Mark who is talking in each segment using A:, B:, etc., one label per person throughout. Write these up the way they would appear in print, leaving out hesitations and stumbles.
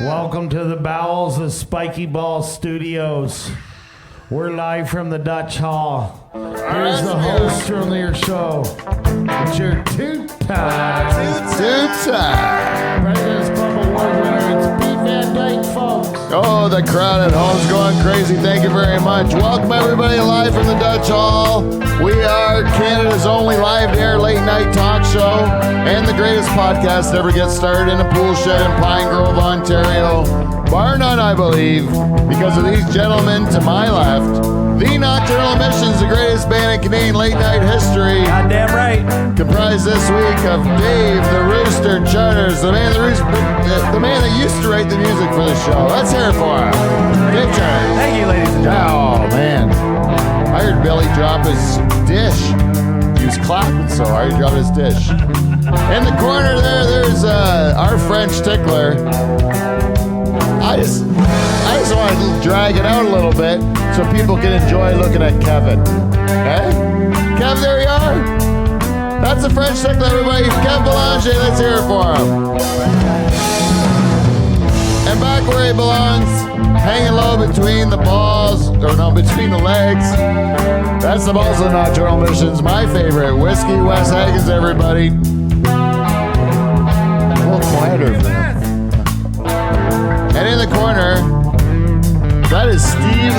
A: Welcome to the bowels of Spiky Ball Studios. We're live from the Dutch Hall. Here's the host from your show. It's your two-time President's Club Award winner. It's Pete Van Dyke, folks.
B: Oh, the crowd at home's going crazy. Thank you very much. Welcome, everybody, live from the Dutch Hall. We are Canada's only live-to-air late-night talk show and the greatest podcast to ever get started in a pool shed in Pine Grove, Ontario. Bar none, I believe, because of these gentlemen to my left. The Nocturnal Emissions, the greatest band in Canadian late-night history.
C: Goddamn right.
B: Comprised this week of Dave, the Rooster Charters, the man that used to write the music for the show. Let's hear it for him. Dave Charters.
C: Thank you, ladies and gentlemen.
B: Oh, man. I heard Billy drop his dish. He was clapping so hard, he dropped his dish. In the corner there's our French tickler. I just want to drag it out a little bit so people can enjoy looking at Kevin. Okay? Kev, there you are. That's the French tickler, everybody. Kev Belanger, let's hear it for him. And back where he belongs, hanging low between the balls, between the legs. That's the balls of the Nocturnal Emissions. My favorite, Whiskey Wes Haggins, everybody. A little quieter for him. And in the corner, that is Steve,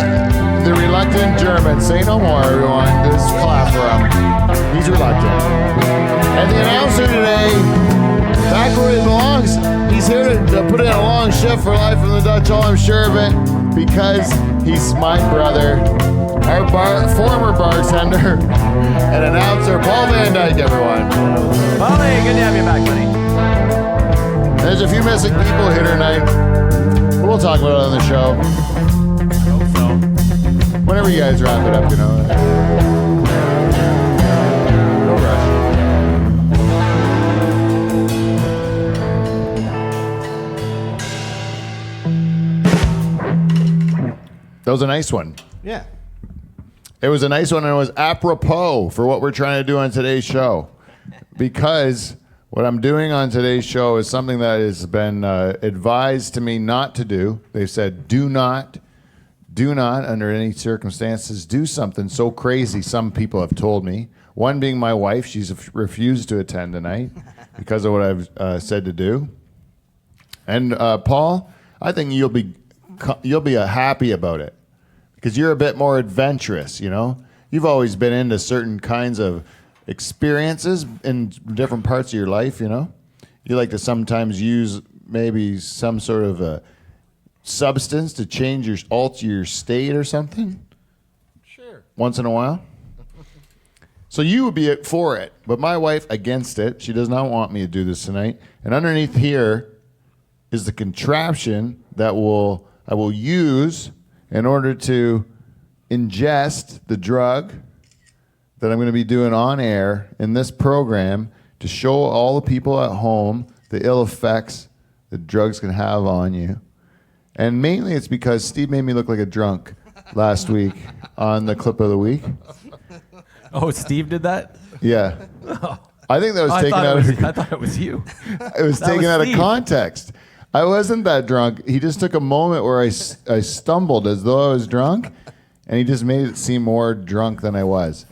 B: the reluctant German. Say no more, everyone. Just clap for him. He's reluctant. And the announcer today, back where he belongs, he's here to put in a long shift for Live from the Dutch Hall, I'm sure of it, because he's my brother, our former bartender and announcer, Paul Van Dyke, everyone.
C: Paulie, good to have you back, buddy.
B: There's a few missing people here tonight. We'll talk about it on the show.
C: I hope so.
B: Whenever you guys wrap it up, you know. No rush. That was a nice one.
C: Yeah.
B: It was a nice one, and it was apropos for what we're trying to do on today's show. Because what I'm doing on today's show is something that has been advised to me not to do. They've said, do not, under any circumstances, do something so crazy, some people have told me. One being my wife. She's refused to attend tonight because of what I've said to do. And Paul, I think you'll be happy about it because you're a bit more adventurous, you know? You've always been into certain kinds of experiences in different parts of your life, you know? You like to sometimes use maybe some sort of a substance to alter your state or something?
C: Sure.
B: Once in a while? So you would be for it, but my wife against it. She does not want me to do this tonight. And underneath here is the contraption that I will use in order to ingest the drug that I'm going to be doing on air in this program to show all the people at home the ill effects that drugs can have on you. And mainly it's because Steve made me look like a drunk last week on the clip of the week.
C: Oh, Steve did that?
B: Yeah. I think that was taken out of...
C: I thought it was you.
B: It was taken out of context. I wasn't that drunk. He just took a moment where I stumbled as though I was drunk, and he just made it seem more drunk than I was.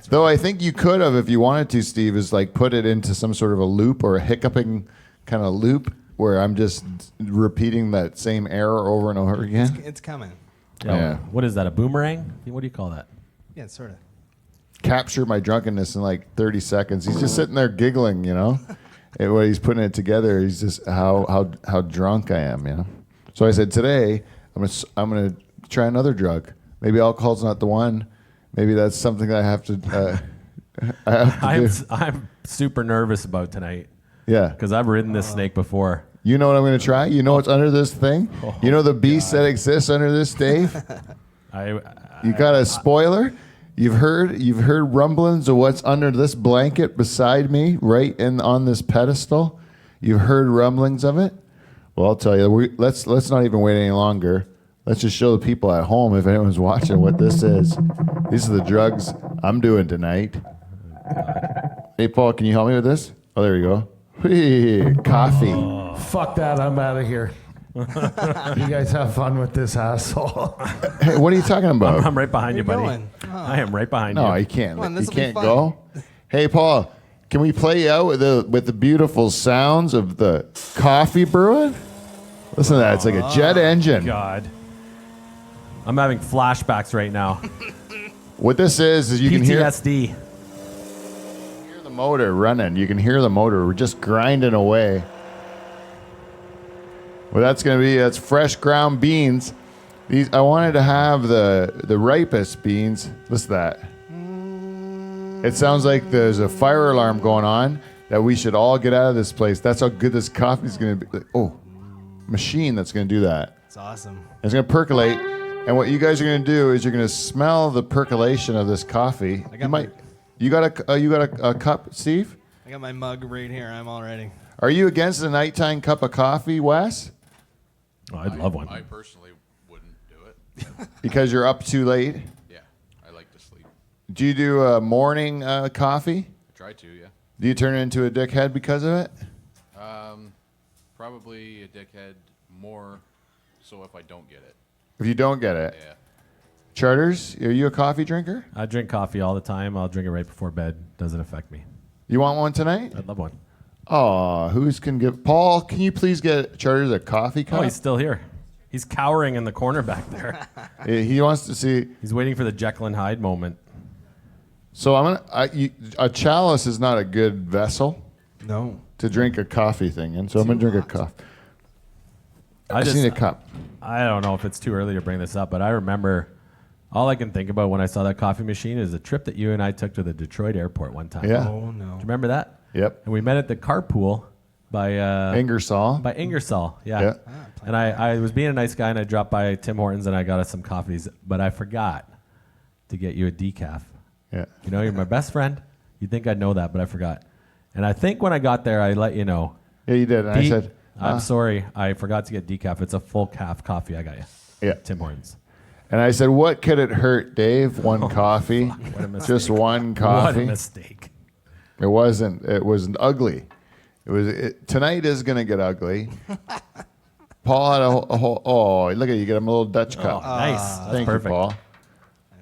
B: Though I think you could have, if you wanted to, Steve, is like put it into some sort of a loop or a hiccuping kind of loop where I'm just repeating that same error over and over again.
D: It's coming.
B: Yeah.
C: What is that, a boomerang? What do you call that?
D: Yeah, sort of.
B: Capture my drunkenness in like 30 seconds. He's just sitting there giggling, you know? And when he's putting it together, he's just how drunk I am, you know? So I said, today, I'm gonna try another drug. Maybe alcohol's not the one. Maybe that's something that I have to do.
C: I'm super nervous about tonight.
B: Yeah.
C: Because I've ridden this snake before.
B: You know what I'm going to try? You know what's under this thing? You know the beast that exists under this, Dave? You got a spoiler? You've heard rumblings of what's under this blanket beside me, right on this pedestal. You've heard rumblings of it? Well, I'll tell you. Let's not even wait any longer. Let's just show the people at home, if anyone's watching, what this is. These are the drugs I'm doing tonight. Hey, Paul, can you help me with this? Oh, there you go. Coffee.
A: Fuck that, I'm out of here. You guys have fun with this asshole.
B: Hey, what are you talking about?
C: I'm right behind you,
D: Where you
C: buddy.
D: going? Oh.
C: I am right behind
B: No,
C: you.
B: you can't.
D: Come on,
B: You
D: this'll be
B: can't
D: fun.
B: go. Hey, Paul, can we play out with the beautiful sounds of the coffee brewing? Listen to that. It's like a jet engine.
C: God. I'm having flashbacks right now.
B: What this is you can hear
C: PTSD.
B: the motor running. You can hear the motor. We're just grinding away. Well, that's fresh ground beans. These I wanted to have the ripest beans. Listen to that. It sounds like there's a fire alarm going on that we should all get out of this place. That's how good this coffee is going to be. Oh, machine that's going to do that.
D: It's awesome.
B: It's going to percolate. And what you guys are going to do is you're going to smell the percolation of this coffee. You got a cup, Steve?
D: I got my mug right here. I'm all ready.
B: Are you against a nighttime cup of coffee, Wes?
C: Oh, I'd love one.
E: I personally wouldn't do it.
B: Because you're up too late?
E: Yeah, I like to sleep.
B: Do you do a morning coffee?
E: I try to, yeah.
B: Do you turn into a dickhead because of it?
E: Probably a dickhead more so if I don't get it.
B: If you don't get it?
E: Yeah.
B: Charters, are you a coffee drinker?
C: I drink coffee all the time. I'll drink it right before bed. Doesn't affect me.
B: You want one tonight?
C: I'd love one.
B: Oh, who's can give? Paul, can you please get Charters a coffee cup?
C: Oh, he's still here. He's cowering in the corner back there.
B: He wants to see.
C: He's waiting for the Jekyll and Hyde moment.
B: So a chalice is not a good vessel
D: No.
B: to drink a coffee thing in. So I'm gonna drink a cup. I just need a cup.
C: I don't know if it's too early to bring this up, but I remember all I can think about when I saw that coffee machine is the trip that you and I took to the Detroit airport one time.
B: Yeah.
D: Oh, no.
C: Do you remember that?
B: Yep.
C: And we met at the carpool by
B: Ingersoll.
C: by Ingersoll. Yeah.
B: Yeah.
C: And I was being a nice guy and I dropped by Tim Hortons and I got us some coffees, but I forgot to get you a decaf.
B: Yeah.
C: You know, you're my best friend. You'd think I'd know that, but I forgot. And I think when I got there, I let you know.
B: Yeah, you did. And I
C: Pete,
B: said,
C: I'm sorry, I forgot to get decaf. It's a full calf coffee I got you.
B: Yeah.
C: Tim Hortons.
B: and I said, what could it hurt, Dave? One coffee.
C: What a mistake.
B: Just one
C: What
B: coffee.
C: a mistake.
B: It wasn't. It was ugly. Tonight is going to get ugly. Paul had a whole. Oh, look at you! Get him a little Dutch
C: Oh,
B: cup.
C: nice. That's
B: Thank
C: perfect.
B: you, Paul.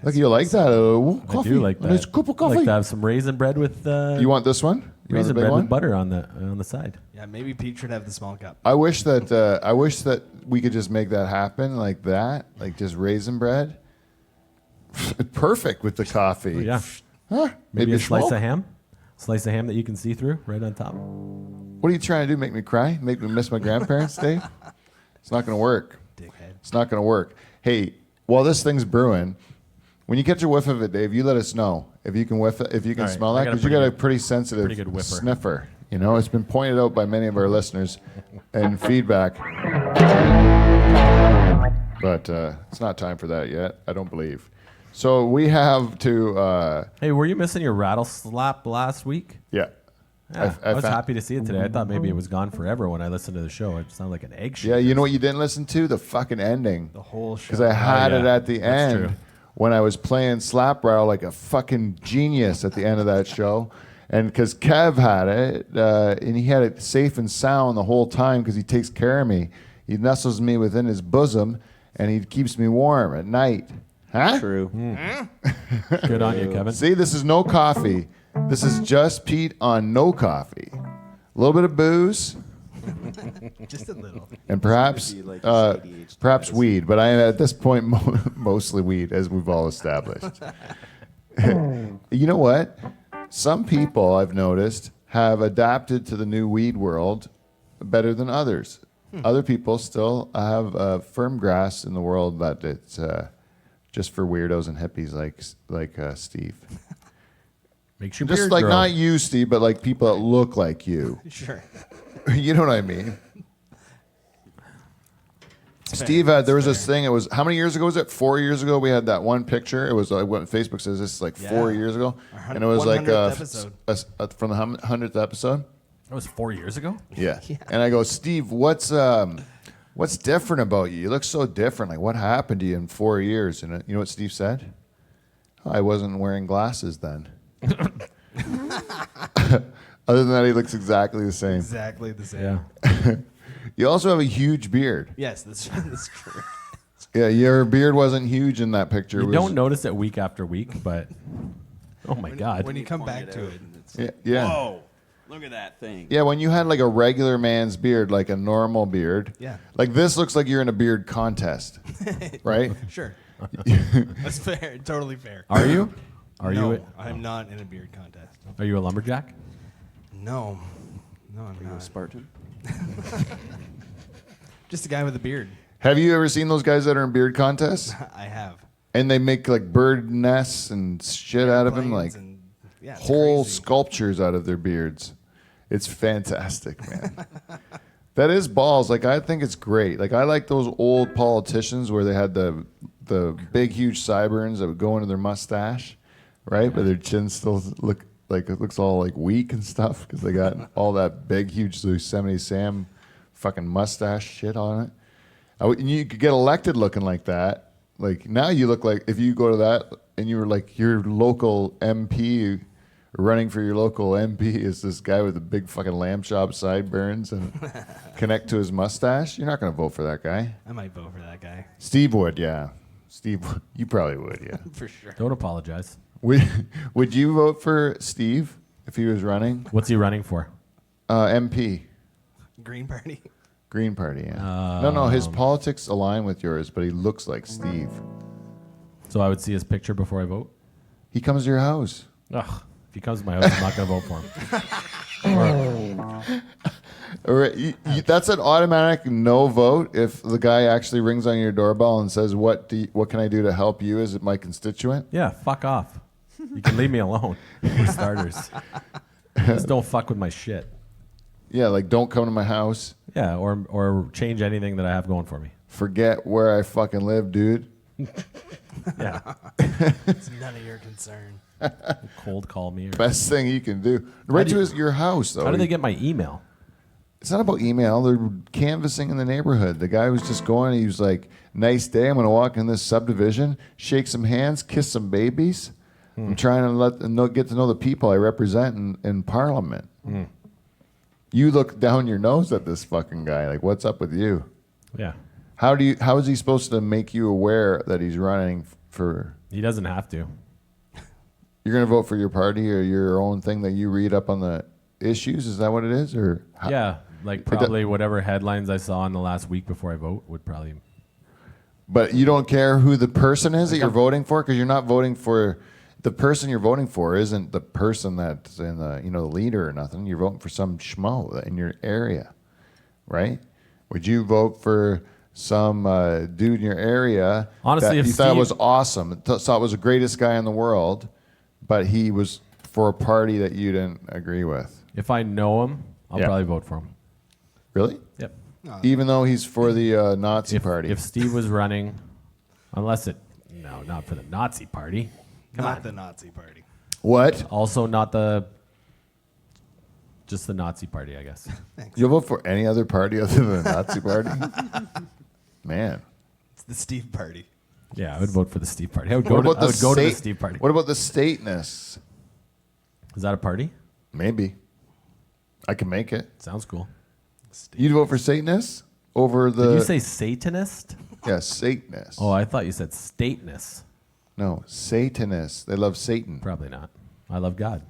B: Look, you like that?
C: I do like
B: A
C: that.
B: nice cup of
C: I
B: coffee.
C: like to have some raisin bread with
B: You want this one? You want the
C: raisin
B: big
C: bread
B: one?
C: with butter on the side.
D: Yeah, maybe Pete should have the small cup.
B: I wish that we could just make that happen like that, like just raisin bread. Perfect with the coffee.
C: Oh, yeah.
B: Huh?
C: Maybe a slice
B: schmaltz?
C: of ham. Slice of ham that you can see through right on top.
B: What are you trying to do? Make me cry? Make me miss my grandparents, Dave? It's not going to work.
D: Dickhead.
B: It's not going to work. Hey, while this thing's brewing, when you catch a whiff of it, Dave, you let us know if you can whiff it, if you can
C: All right,
B: smell
C: I
B: that,
C: got a
B: because you
C: pretty
B: got a
C: good-
B: pretty sensitive
C: pretty good whiffer.
B: sniffer. You know, it's been pointed out by many of our listeners and feedback. But it's not time for that yet, I don't believe. So we have to,
C: Hey, were you missing your rattle slap last week?
B: yeah.
C: Yeah, I was
B: found-
C: happy to see it today. I thought maybe it was gone forever when I listened to the show. It sounded like an egg shit.
B: Yeah, you know what you didn't listen to? The fucking ending.
D: The whole show.
B: Because I had it
C: yeah.
B: at the
C: That's
B: end
C: true.
B: when I was playing slap rattle like a fucking genius at the end of that show. And because Kev had it, and he had it safe and sound the whole time because he takes care of me. He nestles me within his bosom, and he keeps me warm at night. Huh?
F: True.
C: Good on you, Kevin.
B: See, this is no coffee. This is just Pete on no coffee. A little bit of booze.
D: Just a little.
B: And perhaps
F: Maybe like this ADHD
B: perhaps
F: medicine.
B: weed, but I am at this point mostly weed, as we've all established. You know what? Some people I've noticed have adapted to the new weed world better than others. Other people still have a firm grasp in the world that it's just for weirdos and hippies like Steve.
C: Makes your
B: Just
C: beard
B: like
C: grow.
B: not you, Steve, but like people that look like you.
D: Sure.
B: You know what I mean? Steve had, there was this thing, it was, how many years ago was it? 4 years ago, we had that one picture. It was, what Facebook says, this is like 4
D: Yeah.
B: years ago.
D: Our
B: And it was like
D: 100th episode.
B: from the 100th episode.
C: That was 4 years ago?
B: Yeah. And I go, Steve, what's different about you? You look so different. Like, what happened to you in 4 years? And you know what Steve said? "Oh, I wasn't wearing glasses then." Other than that, he looks exactly the same.
D: Exactly the same.
C: Yeah.
B: You also have a huge beard.
D: Yes, that's true.
B: Yeah, your beard wasn't huge in that picture. It
C: You
B: was-
C: don't notice it week after week, but oh my god.
D: When you come back to it,
B: Yeah.
F: Whoa! Look at that thing.
B: Yeah, when you had like a regular man's beard, like a normal beard.
D: Yeah.
B: Like this looks like you're in a beard contest, right?
D: sure. That's fair. Totally fair.
C: Are you? Are
D: no,
C: you?
D: I'm not in a beard contest.
C: Are you a lumberjack?
D: No, I'm
F: Are you a
D: not.
F: Spartan?
D: Just a guy with a beard.
B: Have you ever seen those guys that are in beard contests?
D: I have.
B: And they make like bird nests and shit out of them, like
D: Airplanes and- yeah, it's
B: whole
D: crazy.
B: sculptures out of their beards. It's fantastic, man. That is balls. Like I think it's great. Like I like those old politicians where they had the big huge sideburns that would go into their mustache, right? But their chin still look like it looks all like weak and stuff because they got all that big huge Yosemite Sam fucking mustache shit on it. And you could get elected looking like that. Like now you look like if you go to that and you were like your local MP running for your local MP is this guy with the big fucking lamb chop sideburns and connect to his mustache. You're not going to vote for that guy.
D: I might vote for that guy.
B: Steve would, yeah. Steve, you probably would, yeah.
D: For sure.
C: Don't apologize.
B: Would you vote for Steve if he was running?
C: What's he running for?
B: MP,
D: Green Party.
B: Green Party, yeah. No, his politics align with yours, but he looks like Steve.
C: So I would see his picture before I vote?
B: He comes to your house.
C: Ugh. If he comes to my house, I'm not going to vote for him.
B: Or that's an automatic no vote if the guy actually rings on your doorbell and says, what can I do to help you as my constituent?
C: Yeah, fuck off. You can leave me alone, for starters. Just don't fuck with my shit.
B: Yeah, like don't come to my house.
C: Yeah, or change anything that I have going for me.
B: Forget where I fucking live, dude.
C: Yeah.
D: It's none of your concern.
C: Cold call me. Or,
B: Best thing you can do. Right
C: do
B: to
C: you-
B: your house, though.
C: how do they get my email?
B: It's not about email. They're canvassing in the neighborhood. The guy was just going. He was like, "Nice day. I'm going to walk in this subdivision, shake some hands, kiss some babies. I'm trying to get to know the people I represent in Parliament." You look down your nose at this fucking guy. Like, what's up with you?
C: Yeah.
B: How is he supposed to make you aware that he's running for?
C: He doesn't have to.
B: You're going to vote for your party or your own thing that you read up on the issues? Is that what it is? Or
C: Yeah, like probably whatever headlines I saw in the last week before I vote would probably.
B: But you don't care who the person is that you're voting for because you're not voting for the person you're voting for isn't the person that's in the the leader or nothing. You're voting for some schmo in your area, right? Would you vote for some dude in your area
C: Honestly,
B: that
C: if
B: you thought
C: Steve-
B: was awesome, thought was the greatest guy in the world, but he was for a party that you didn't agree with?
C: If I know him, I'll
B: Yeah.
C: probably vote for him.
B: Really?
C: Yep.
B: Even though he's for the Nazi party?
C: If Steve was running, not for the Nazi party.
D: Not the Nazi Party.
B: What?
C: Also just the Nazi party, I guess.
B: You'll vote for any other party other than the Nazi party? Man.
D: It's the Steve Party.
C: Yeah, I would vote for the Steve party. I would go
B: What
C: to
B: about
C: the
B: state-
C: Steve party.
B: What about the stateness?
C: Is that a party?
B: Maybe. I can make it.
C: Sounds cool.
B: You'd vote for Satanists over the...
C: Did you say Satanist?
B: Yeah, Satanists.
C: Oh, I thought you said stateness.
B: No, Satanists. They love Satan.
C: Probably not. I love God.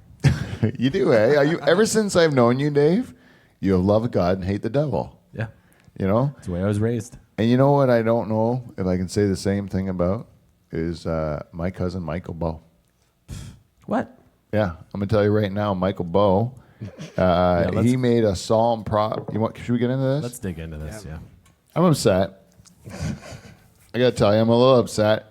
B: You do, eh? Are you, ever since I've known you, Dave, you have loved God and hate the devil.
C: Yeah,
B: You know?
C: that's the way I was raised.
B: And you know what I don't know if I can say the same thing about is my cousin Michael Bow.
C: What?
B: Yeah, I'm gonna tell you right now, Michael Bow.
C: let's-
B: He made a psalm prop. Should we get into this?
C: Let's dig into this. Yeah.
B: I'm upset. I gotta tell you, I'm a little upset.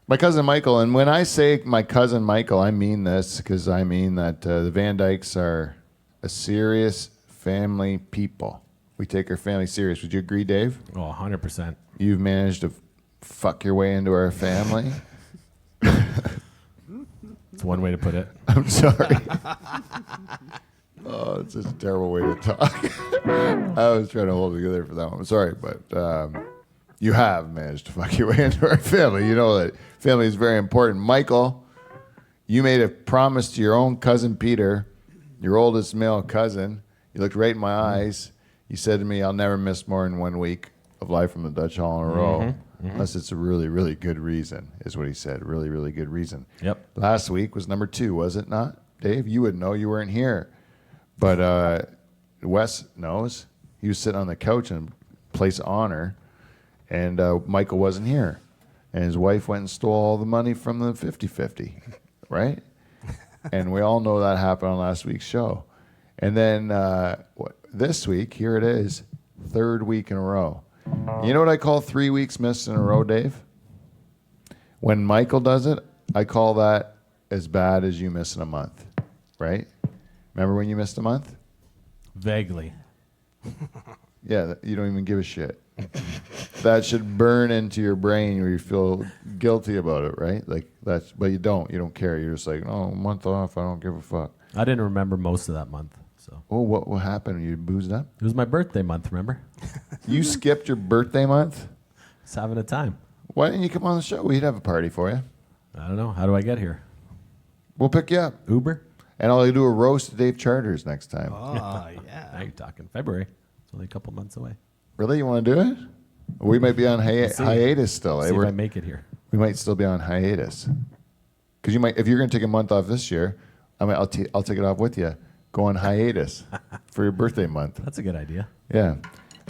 B: My cousin Michael, and when I say my cousin Michael, I mean this because I mean that the Van Dykes are a serious family people. We take our family serious. Would you agree, Dave?
C: Oh, 100%.
B: You've managed to fuck your way into our family.
C: It's one way to put it.
B: I'm sorry. Oh, it's just a terrible way to talk. I was trying to hold it together for that one. I'm sorry, but you have managed to fuck your way into our family. You know that family is very important. Michael, you made a promise to your own cousin Peter, your oldest male cousin. You looked right in my eyes. He said to me, "I'll never miss more than 1 week of Live from the Dutch Hall in a row, unless it's a really, really good reason," is what he said. Really, really good reason.
C: Yep.
B: Last week was number 2, was it not, Dave? You would know, you weren't here. But Wes knows. He was sitting on the couch in place of honor, and Michael wasn't here. And his wife went and stole all the money from the 50-50, right? And we all know that happened on last week's show. And then this week, here it is, 3rd week in a row. You know what I call 3 weeks missed in a row, Dave? When Michael does it, I call that as bad as you missing a month, right? Remember when you missed a month?
C: Vaguely.
B: Yeah, you don't even give a shit. That should burn into your brain where you feel guilty about it, right? Like that's, but you don't. You don't care. You're just like, oh, a month off. I don't give a fuck.
C: I didn't remember most of that month. So
B: Oh, what happened? You boozed up?
C: it was my birthday month, remember?
B: You skipped your birthday month?
C: Just having a time.
B: Why didn't you come on the show? We'd have a party for you.
C: I don't know. How do I get here?
B: We'll pick you up.
C: Uber?
B: And I'll do a roast of Dave Charters next time.
D: Oh,
C: Now
D: yeah.
C: you're talking February. It's only a couple months away.
B: Really? You want to do it? We might be on
C: see.
B: hiatus still.
C: See
B: Eh?
C: if I make it here.
B: We might still be on hiatus. Because you might, if you're going to take a month off this year, I mean, I'll take it off with you. Go on hiatus for your birthday month.
C: That's a good idea.
B: Yeah.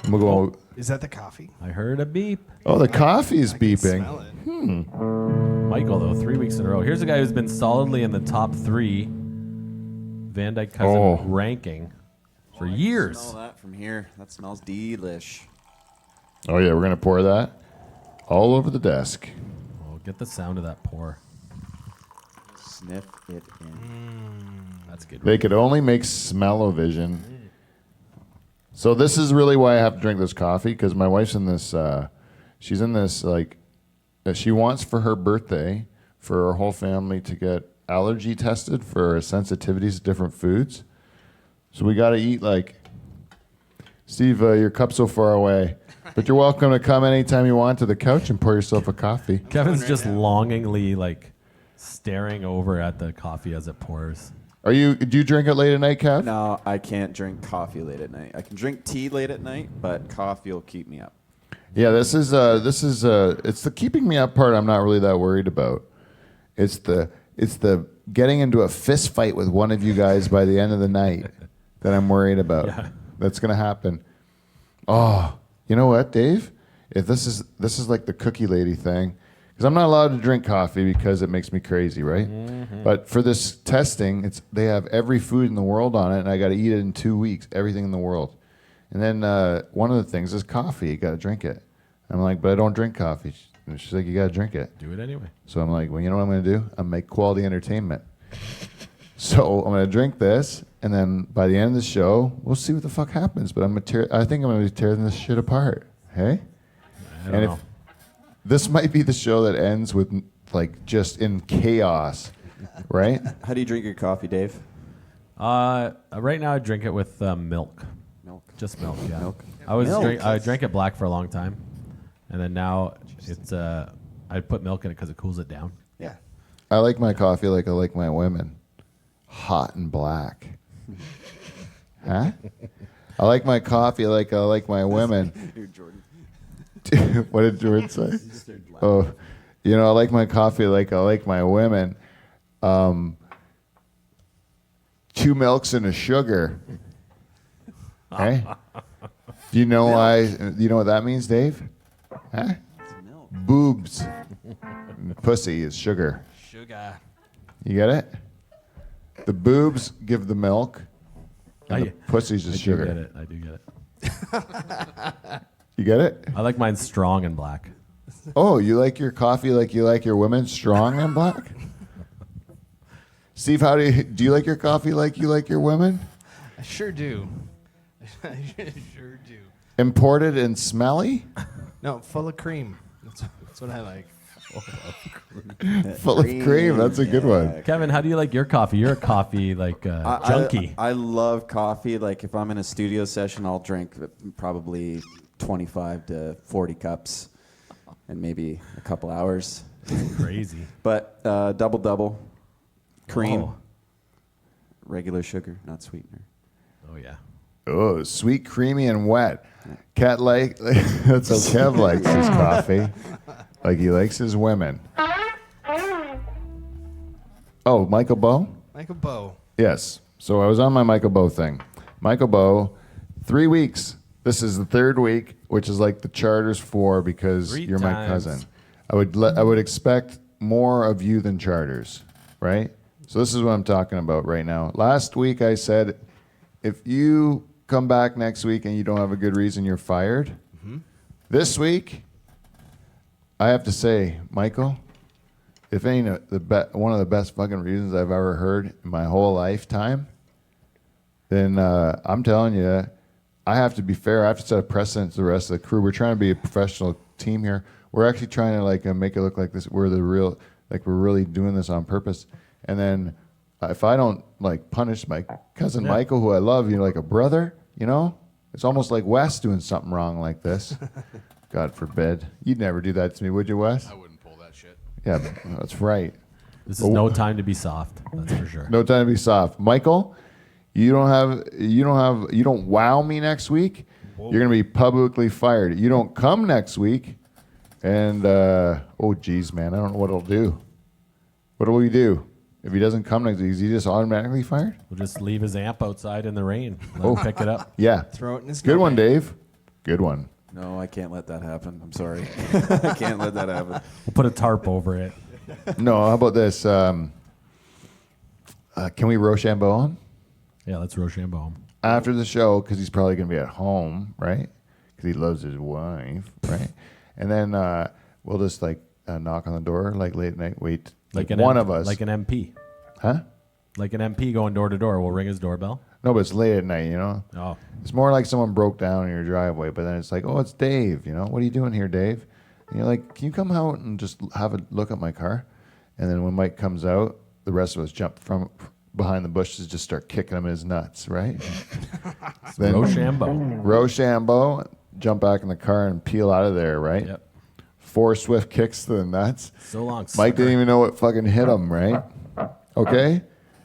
B: And we'll go.
D: Is that the coffee?
C: I heard a beep.
B: Oh, the coffee's
D: I can
B: beeping.
D: smell it.
C: Michael, though, 3 weeks in a row. Here's a guy who's been solidly in the top 3 Van Dyke Cousin
B: Oh.
C: ranking for
F: Smell
C: years.
F: that from here. That smells delish.
B: Oh yeah, we're gonna pour that all over the desk.
C: Oh, get the sound of that pour.
F: Sniff it in.
C: That's good.
B: They could only make smell-o-vision. So this is really why I have to drink this coffee, because my wife's in this. She's in this like. She wants for her birthday for her whole family to get allergy tested for sensitivities to different foods. So we got to eat like. Steve, your cup's so far away, but you're welcome to come anytime you want to the couch and pour yourself a coffee.
C: Kevin's just longingly like staring over at the coffee as it pours.
B: Do you drink it late at night, Kev?
F: No, I can't drink coffee late at night. I can drink tea late at night, but coffee will keep me up.
B: Yeah, this is it's the keeping me up part I'm not really that worried about. It's the getting into a fist fight with one of you guys by the end of the night that I'm worried about.
C: Yeah.
B: That's gonna happen. Oh, you know what, Dave? If this is like the cookie lady thing, because I'm not allowed to drink coffee because it makes me crazy, right?
C: Mm-hmm.
B: But for this testing, they have every food in the world on it, and I got to eat it in 2 weeks, everything in the world. And then one of the things is coffee. You got to drink it. I'm like, but I don't drink coffee. And she's like, you got to drink it.
C: Do it anyway.
B: So I'm like, well, you know what I'm going to do? I'm going to make quality entertainment. So I'm going to drink this, and then by the end of the show, we'll see what the fuck happens. But I think I'm going to be tearing this shit apart. Hey?
C: I don't know.
B: This might be the show that ends with like just in chaos, right?
F: How do you drink your coffee, Dave?
C: Right now I drink it with milk.
F: Milk.
C: Just milk, yeah.
F: Milk.
C: I drank it black for a long time, and then now it's I put milk in it because it cools it down.
F: Yeah.
B: I like my coffee like I like my women, hot and black. Huh? I like my coffee like I like my women.
F: Here, Jordan.
B: What did Jordan say? Oh, I like my coffee like I like my women. 2 milks and a sugar. Hey? Do you know why? Do you know what that means, Dave? Huh?
F: Milk.
B: Boobs. Pussy is sugar.
D: Sugar.
B: You get it? The boobs give the milk, and the pussy's
C: I
B: just
C: do
B: sugar.
C: get it. I do get it.
B: You get it?
C: I like mine strong and black.
B: Oh, you like your coffee like you like your women, strong and black? Steve, how do you like your coffee like you like your women?
D: I sure do. I sure do.
B: Imported and smelly?
D: No, full of cream. That's what I like.
B: Full of cream. That's a good one.
C: Kevin, how do you like your coffee? You're a coffee like junkie.
F: I love coffee. Like if I'm in a studio session, I'll drink probably 25 to 40 cups and maybe a couple hours.
C: Crazy.
F: But double, cream,
C: Oh.
F: regular sugar, not sweetener.
C: Oh yeah.
B: Oh, sweet, creamy, and wet. Cat like that's how Kev likes his coffee. Like he likes his women. Oh, Michael Bow?
D: Michael Bow.
B: Yes. So I was on my Michael Bow thing. Michael Bow, 3 weeks. This is the third week, which is like the charter's 4 because
C: 3
B: you're my
C: times.
B: cousin. I would expect more of you than charters, right? So this is what I'm talking about right now. Last week I said, if you come back next week and you don't have a good reason, you're fired. This week, I have to say, Michael, if ain't one of the best fucking reasons I've ever heard in my whole lifetime, then I'm telling you, I have to be fair. I have to set a precedent to the rest of the crew. We're trying to be a professional team here. We're actually trying to like make it look like this. We're the real, like we're really doing this on purpose. And then if I don't like punish my cousin Michael, who I love, like a brother, it's almost like Wes doing something wrong like this. God forbid. You'd never do that to me, would you, Wes?
E: I wouldn't pull that shit.
B: Yeah, that's right.
C: This is no time to be soft. That's for sure.
B: No time to be soft. Michael, you don't wow me next week. You're gonna be publicly fired. You don't come next week, and oh geez, man, I don't know what it'll do. What will we do if he doesn't come next week? Is he just automatically fired?
C: We'll just leave his amp outside in the rain. Let him pick it up.
B: Yeah.
D: Throw it in his
B: Good one,
D: snowman.
B: Dave. Good one.
F: No, I can't let that happen. I'm sorry. I can't let that happen.
C: We'll put a tarp over it.
B: No, how about this? Can we Rochambeau him
C: Yeah, let's Rochambeau him.
B: after the show? Because he's probably going to be at home, right? Because he loves his wife, right? And then we'll just like knock on the door like late at night. Wait, like one of us.
C: Like an MP.
B: Huh?
C: Like an MP going door to door. We'll ring his doorbell.
B: No, but it's late at night,
C: Oh.
B: It's more like someone broke down in your driveway, but then it's like, oh, it's Dave, What are you doing here, Dave? And you're like, can you come out and just have a look at my car? And then when Mike comes out, the rest of us jump from behind the bushes, just start kicking him in his nuts, right? Then
C: Rochambeau.
B: Rochambeau, jump back in the car and peel out of there, right?
C: Yep.
B: 4 swift kicks to the nuts.
C: So long.
B: Mike
C: sucker.
B: didn't even know what fucking hit him, right? Okay?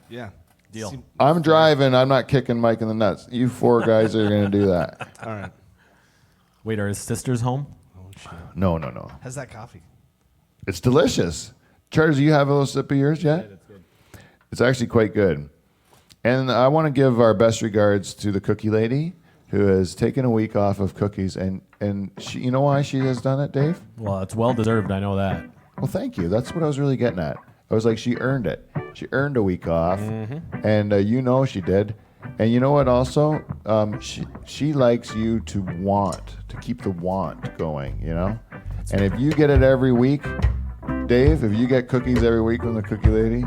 D: Yeah.
C: Deal.
D: Seem-
B: I'm driving. I'm not kicking Mike in the nuts. You 4 guys are going to do that.
D: All right.
C: Wait, are his sisters home?
D: Oh, shit.
B: No.
D: How's that coffee?
B: It's delicious. Charles, do you have a little sip of yours yet?
C: That's good.
B: It's actually quite good. And I want to give our best regards to the cookie lady who has taken a week off of cookies. And she, you know why she has done it, Dave?
C: Well, it's well deserved. I know that.
B: Well, thank you. That's what I was really getting at. I was like, she earned it. She earned a week off. And she did. And you know what also? She likes you to keep the want going, And if you get it every week, Dave, if you get cookies every week from the cookie lady,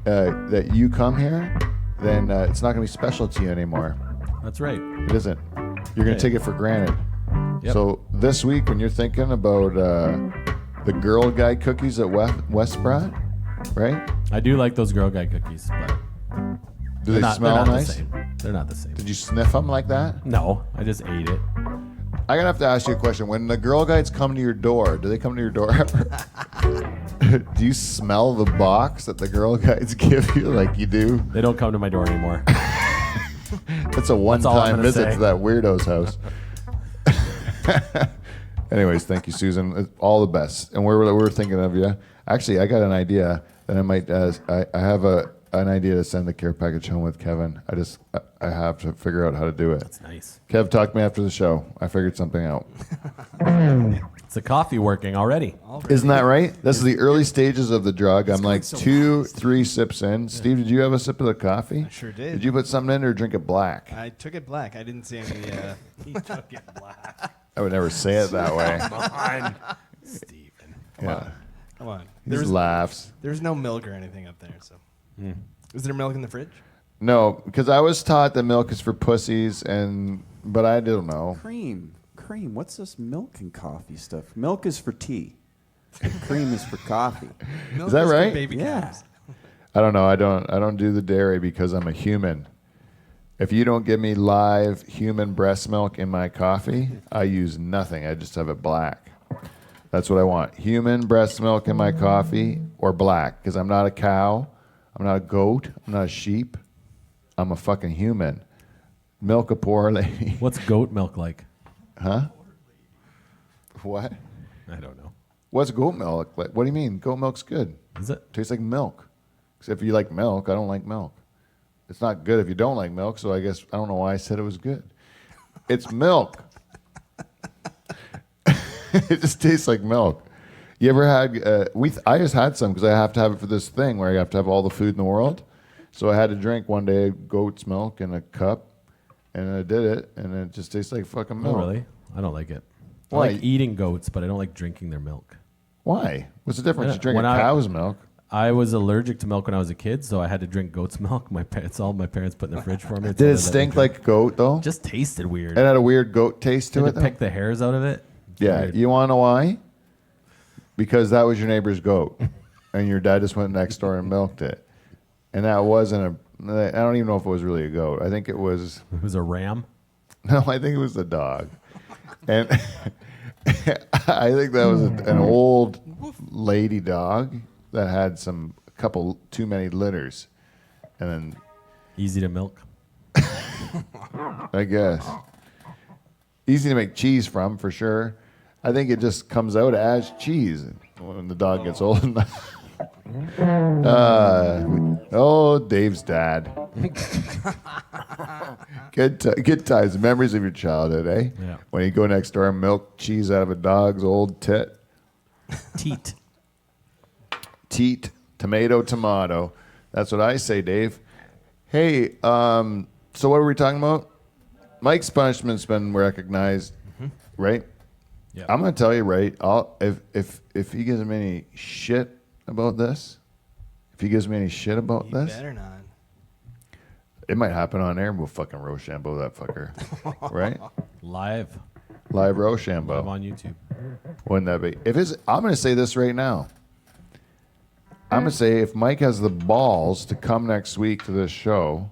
B: that you come here, then it's not going to be special to you anymore.
C: That's right.
B: It isn't. You're going to take it for granted.
C: Yep.
B: So this week, when you're thinking about the Girl Guide cookies that Wes brought, right?
C: I do like those Girl Guide cookies, but
B: Do they smell
C: they're not
B: nice?
C: the same. They're not the same.
B: Did you sniff them like that?
C: No, I just ate it.
B: I'm going to have to ask you a question. When the Girl Guides come to your door, do they come to your door ever? Do you smell the box that the Girl Guides give you like you do?
C: They don't come to my door anymore.
B: It's a
C: all I'm
B: one-time
C: gonna
B: visit
C: say.
B: to that weirdo's house. Anyways, thank you, Susan. All the best. And we're thinking of you. Actually, I got an idea that I might. I have an idea to send the care package home with Kevin. I have to figure out how to do it.
C: That's nice.
B: Kev talked to me after the show. I figured something out.
C: It's the coffee working already.
B: Isn't that right? This is the early stages of the drug. I'm like 2-3 sips in. Steve, did you have a sip of the coffee?
D: I sure did.
B: Did you put something in or drink it black?
D: I took it black. I didn't see any. He took it black.
B: I would never say it that way.
D: Steven.
B: Yeah.
D: Come on.
B: He just laughs.
D: There's no milk or anything up there. So, is there milk in the fridge?
B: No, because I was taught that milk is for pussies, but I don't know.
F: Cream. What's this milk and coffee stuff? Milk is for tea. Cream is for coffee.
D: Milk
B: that
D: for
B: right?
D: Baby
F: Yeah.
D: calves.
B: I don't know. I don't do the dairy because I'm a human. If you don't give me live human breast milk in my coffee, I use nothing. I just have it black. That's what I want. Human breast milk in my coffee or black, because I'm not a cow. I'm not a goat. I'm not a sheep. I'm a fucking human. Milk a poor lady.
C: What's goat milk like?
B: What?
C: I don't know.
B: What's goat milk like? What do you mean? Goat milk's good.
C: Is it?
B: Tastes like milk. Except if you like milk, I don't like milk. It's not good if you don't like milk, so I guess I don't know why I said it was good. It's milk. It just tastes like milk. You ever had? I just had some because I have to have it for this thing where I have to have all the food in the world. So I had to drink one day goat's milk in a cup, and I did it, and it just tastes like fucking milk.
C: Oh, really? I don't like it.
B: Why?
C: I like eating goats, but I don't like drinking their milk.
B: Why? What's the difference?
C: Yeah,
B: You drink a
C: when
B: cow's milk.
C: I was allergic to milk when I was a kid, so I had to drink goat's milk. All my parents put in the fridge for me.
B: Did it stink like goat though?
C: It just tasted weird.
B: It had a weird goat taste to
C: You
B: it.
C: had to
B: Though?
C: pick the hairs out of it.
B: Yeah,
C: Weird.
B: you want to know why? Because that was your neighbor's goat, and your dad just went next door and milked it, and that wasn't a. I don't even know if it was really a goat. I think it was.
C: It was a ram.
B: No, I think it was a dog, and I think that was an old lady dog that had a couple too many litters, and then
C: Easy to milk.
B: I guess easy to make cheese from for sure. I think it just comes out as cheese when the dog gets old enough. Dave's dad. Good times, memories of your childhood, eh?
C: Yeah.
B: When you go next door and milk cheese out of a dog's old tit.
C: Teat.
B: Teat, tomato. That's what I say, Dave. Hey, so what were we talking about? Mike's punishment's been recognized, right?
C: Yeah.
B: I'm gonna tell you, right? If he gives me any shit about this,
D: You better not.
B: it might happen on air. And we'll fucking Rochambeau that fucker, right?
C: Live.
B: Live Rochambeau.
C: Live on YouTube.
B: Wouldn't that be? I'm gonna say this right now. I'm gonna say if Mike has the balls to come next week to this show,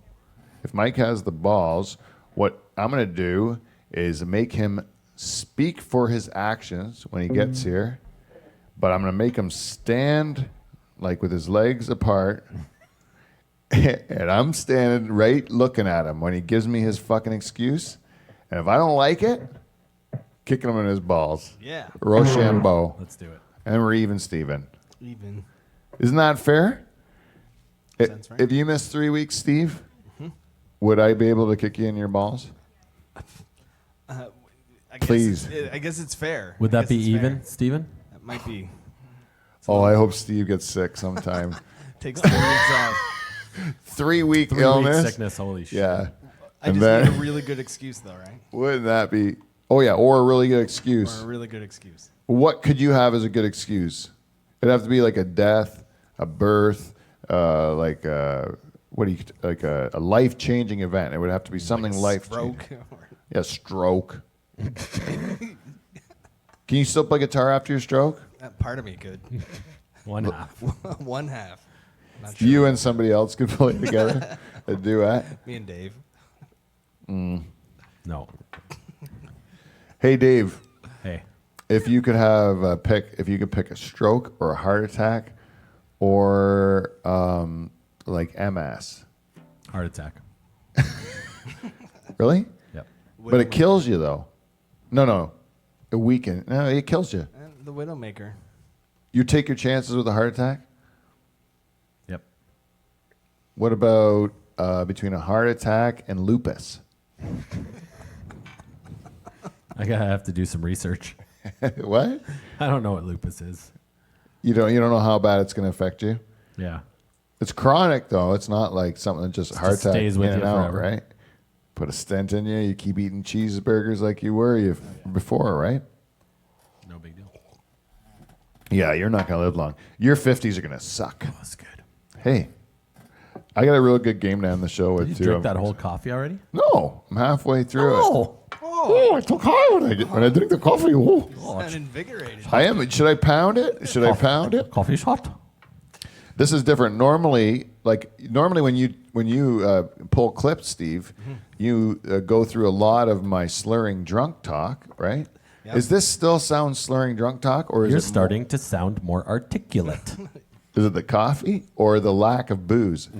B: if Mike has the balls, what I'm gonna do is make him speak for his actions when he gets here, but I'm gonna make him stand like with his legs apart, and I'm standing right looking at him when he gives me his fucking excuse, and if I don't like it, kicking him in his balls.
D: Yeah.
B: Rochambeau.
C: Let's do it.
B: And we're even, Steven.
D: Even.
B: Isn't that fair?
D: Sounds right.
B: If you miss 3 weeks, Steve, would I be able to kick you in your balls? Please.
D: I guess it's fair.
C: Would
D: I
C: that be
D: guess it's
C: even,
D: fair.
C: Steven?
D: That might be.
B: Oh, I hope Steve gets sick sometime.
D: Takes 3 weeks off.
B: 3 week
C: 3 week
B: illness.
C: sickness. Holy shit.
B: Yeah.
D: I
B: And
D: just
B: then-
D: need a really good excuse, though, right?
B: Wouldn't that be? Oh yeah, or a really good
D: Or
B: excuse.
D: a really good excuse.
B: What could you have as a good excuse? It'd have to be like a death, a birth, like a life-changing event. It would have to be something life-changing.
D: Stroke.
B: Yeah, stroke. Can you still play guitar after your stroke?
D: That part of me could.
C: One half.
D: One half. Not sure.
B: You and somebody else could play together a duet.
D: Me and Dave.
C: No.
B: Hey, Dave,
C: Hey.
B: if you could pick a stroke or a heart attack or like MS.
C: Heart attack.
B: Really?
C: Yep.
B: But it kills you though. No. A weekend. No, it kills you.
D: And the Widowmaker.
B: You take your chances with a heart attack?
C: Yep.
B: What about between a heart attack and lupus?
C: I have to do some research.
B: What?
C: I don't know what lupus is.
B: You don't know how bad it's going to affect you?
C: Yeah.
B: It's chronic though. It's not like something that just heart
C: just
B: attack
C: stays with
B: in and
C: you
B: out,
C: forever.
B: right? Put a stent in you. You keep eating cheeseburgers like you were before, right?
C: No big deal.
B: Yeah, you're not going to live long. Your 50s are going to suck.
C: That's good.
B: Hey, I got a real good game to end the show with
C: Did
B: too.
C: you drink that whole coffee already?
B: No, I'm halfway through it.
C: Oh.
B: Oh, I took high when I drink the coffee. Oh.
D: Sound invigorated.
B: I am. Should I pound it? Should I pound it?
C: Coffee shot.
B: This is different. Normally when you pull clips, Steve, you go through a lot of my slurring drunk talk, right?
D: Yep.
B: Is this still sound slurring drunk talk, or is
C: You're
B: it
C: starting to sound more articulate.
B: Is it the coffee or the lack of booze?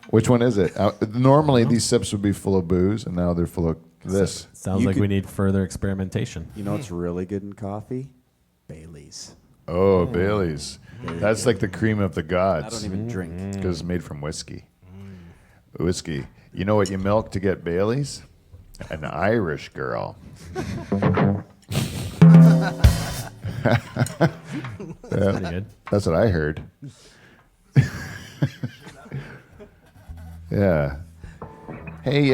B: Which one is it? Normally, these sips would be full of booze, and now they're full of this.
C: Sounds
F: You
C: like
F: could-
C: we need further experimentation.
F: You know what's really good in coffee? Bailey's.
B: Oh, Bailey's. That's like the cream of the
F: I
B: gods
F: don't even drink.
B: because it's made from whiskey. Whiskey. You know what you milk to get Bailey's? An Irish girl.
C: Pretty good.
B: That's what I heard. Yeah. Hey,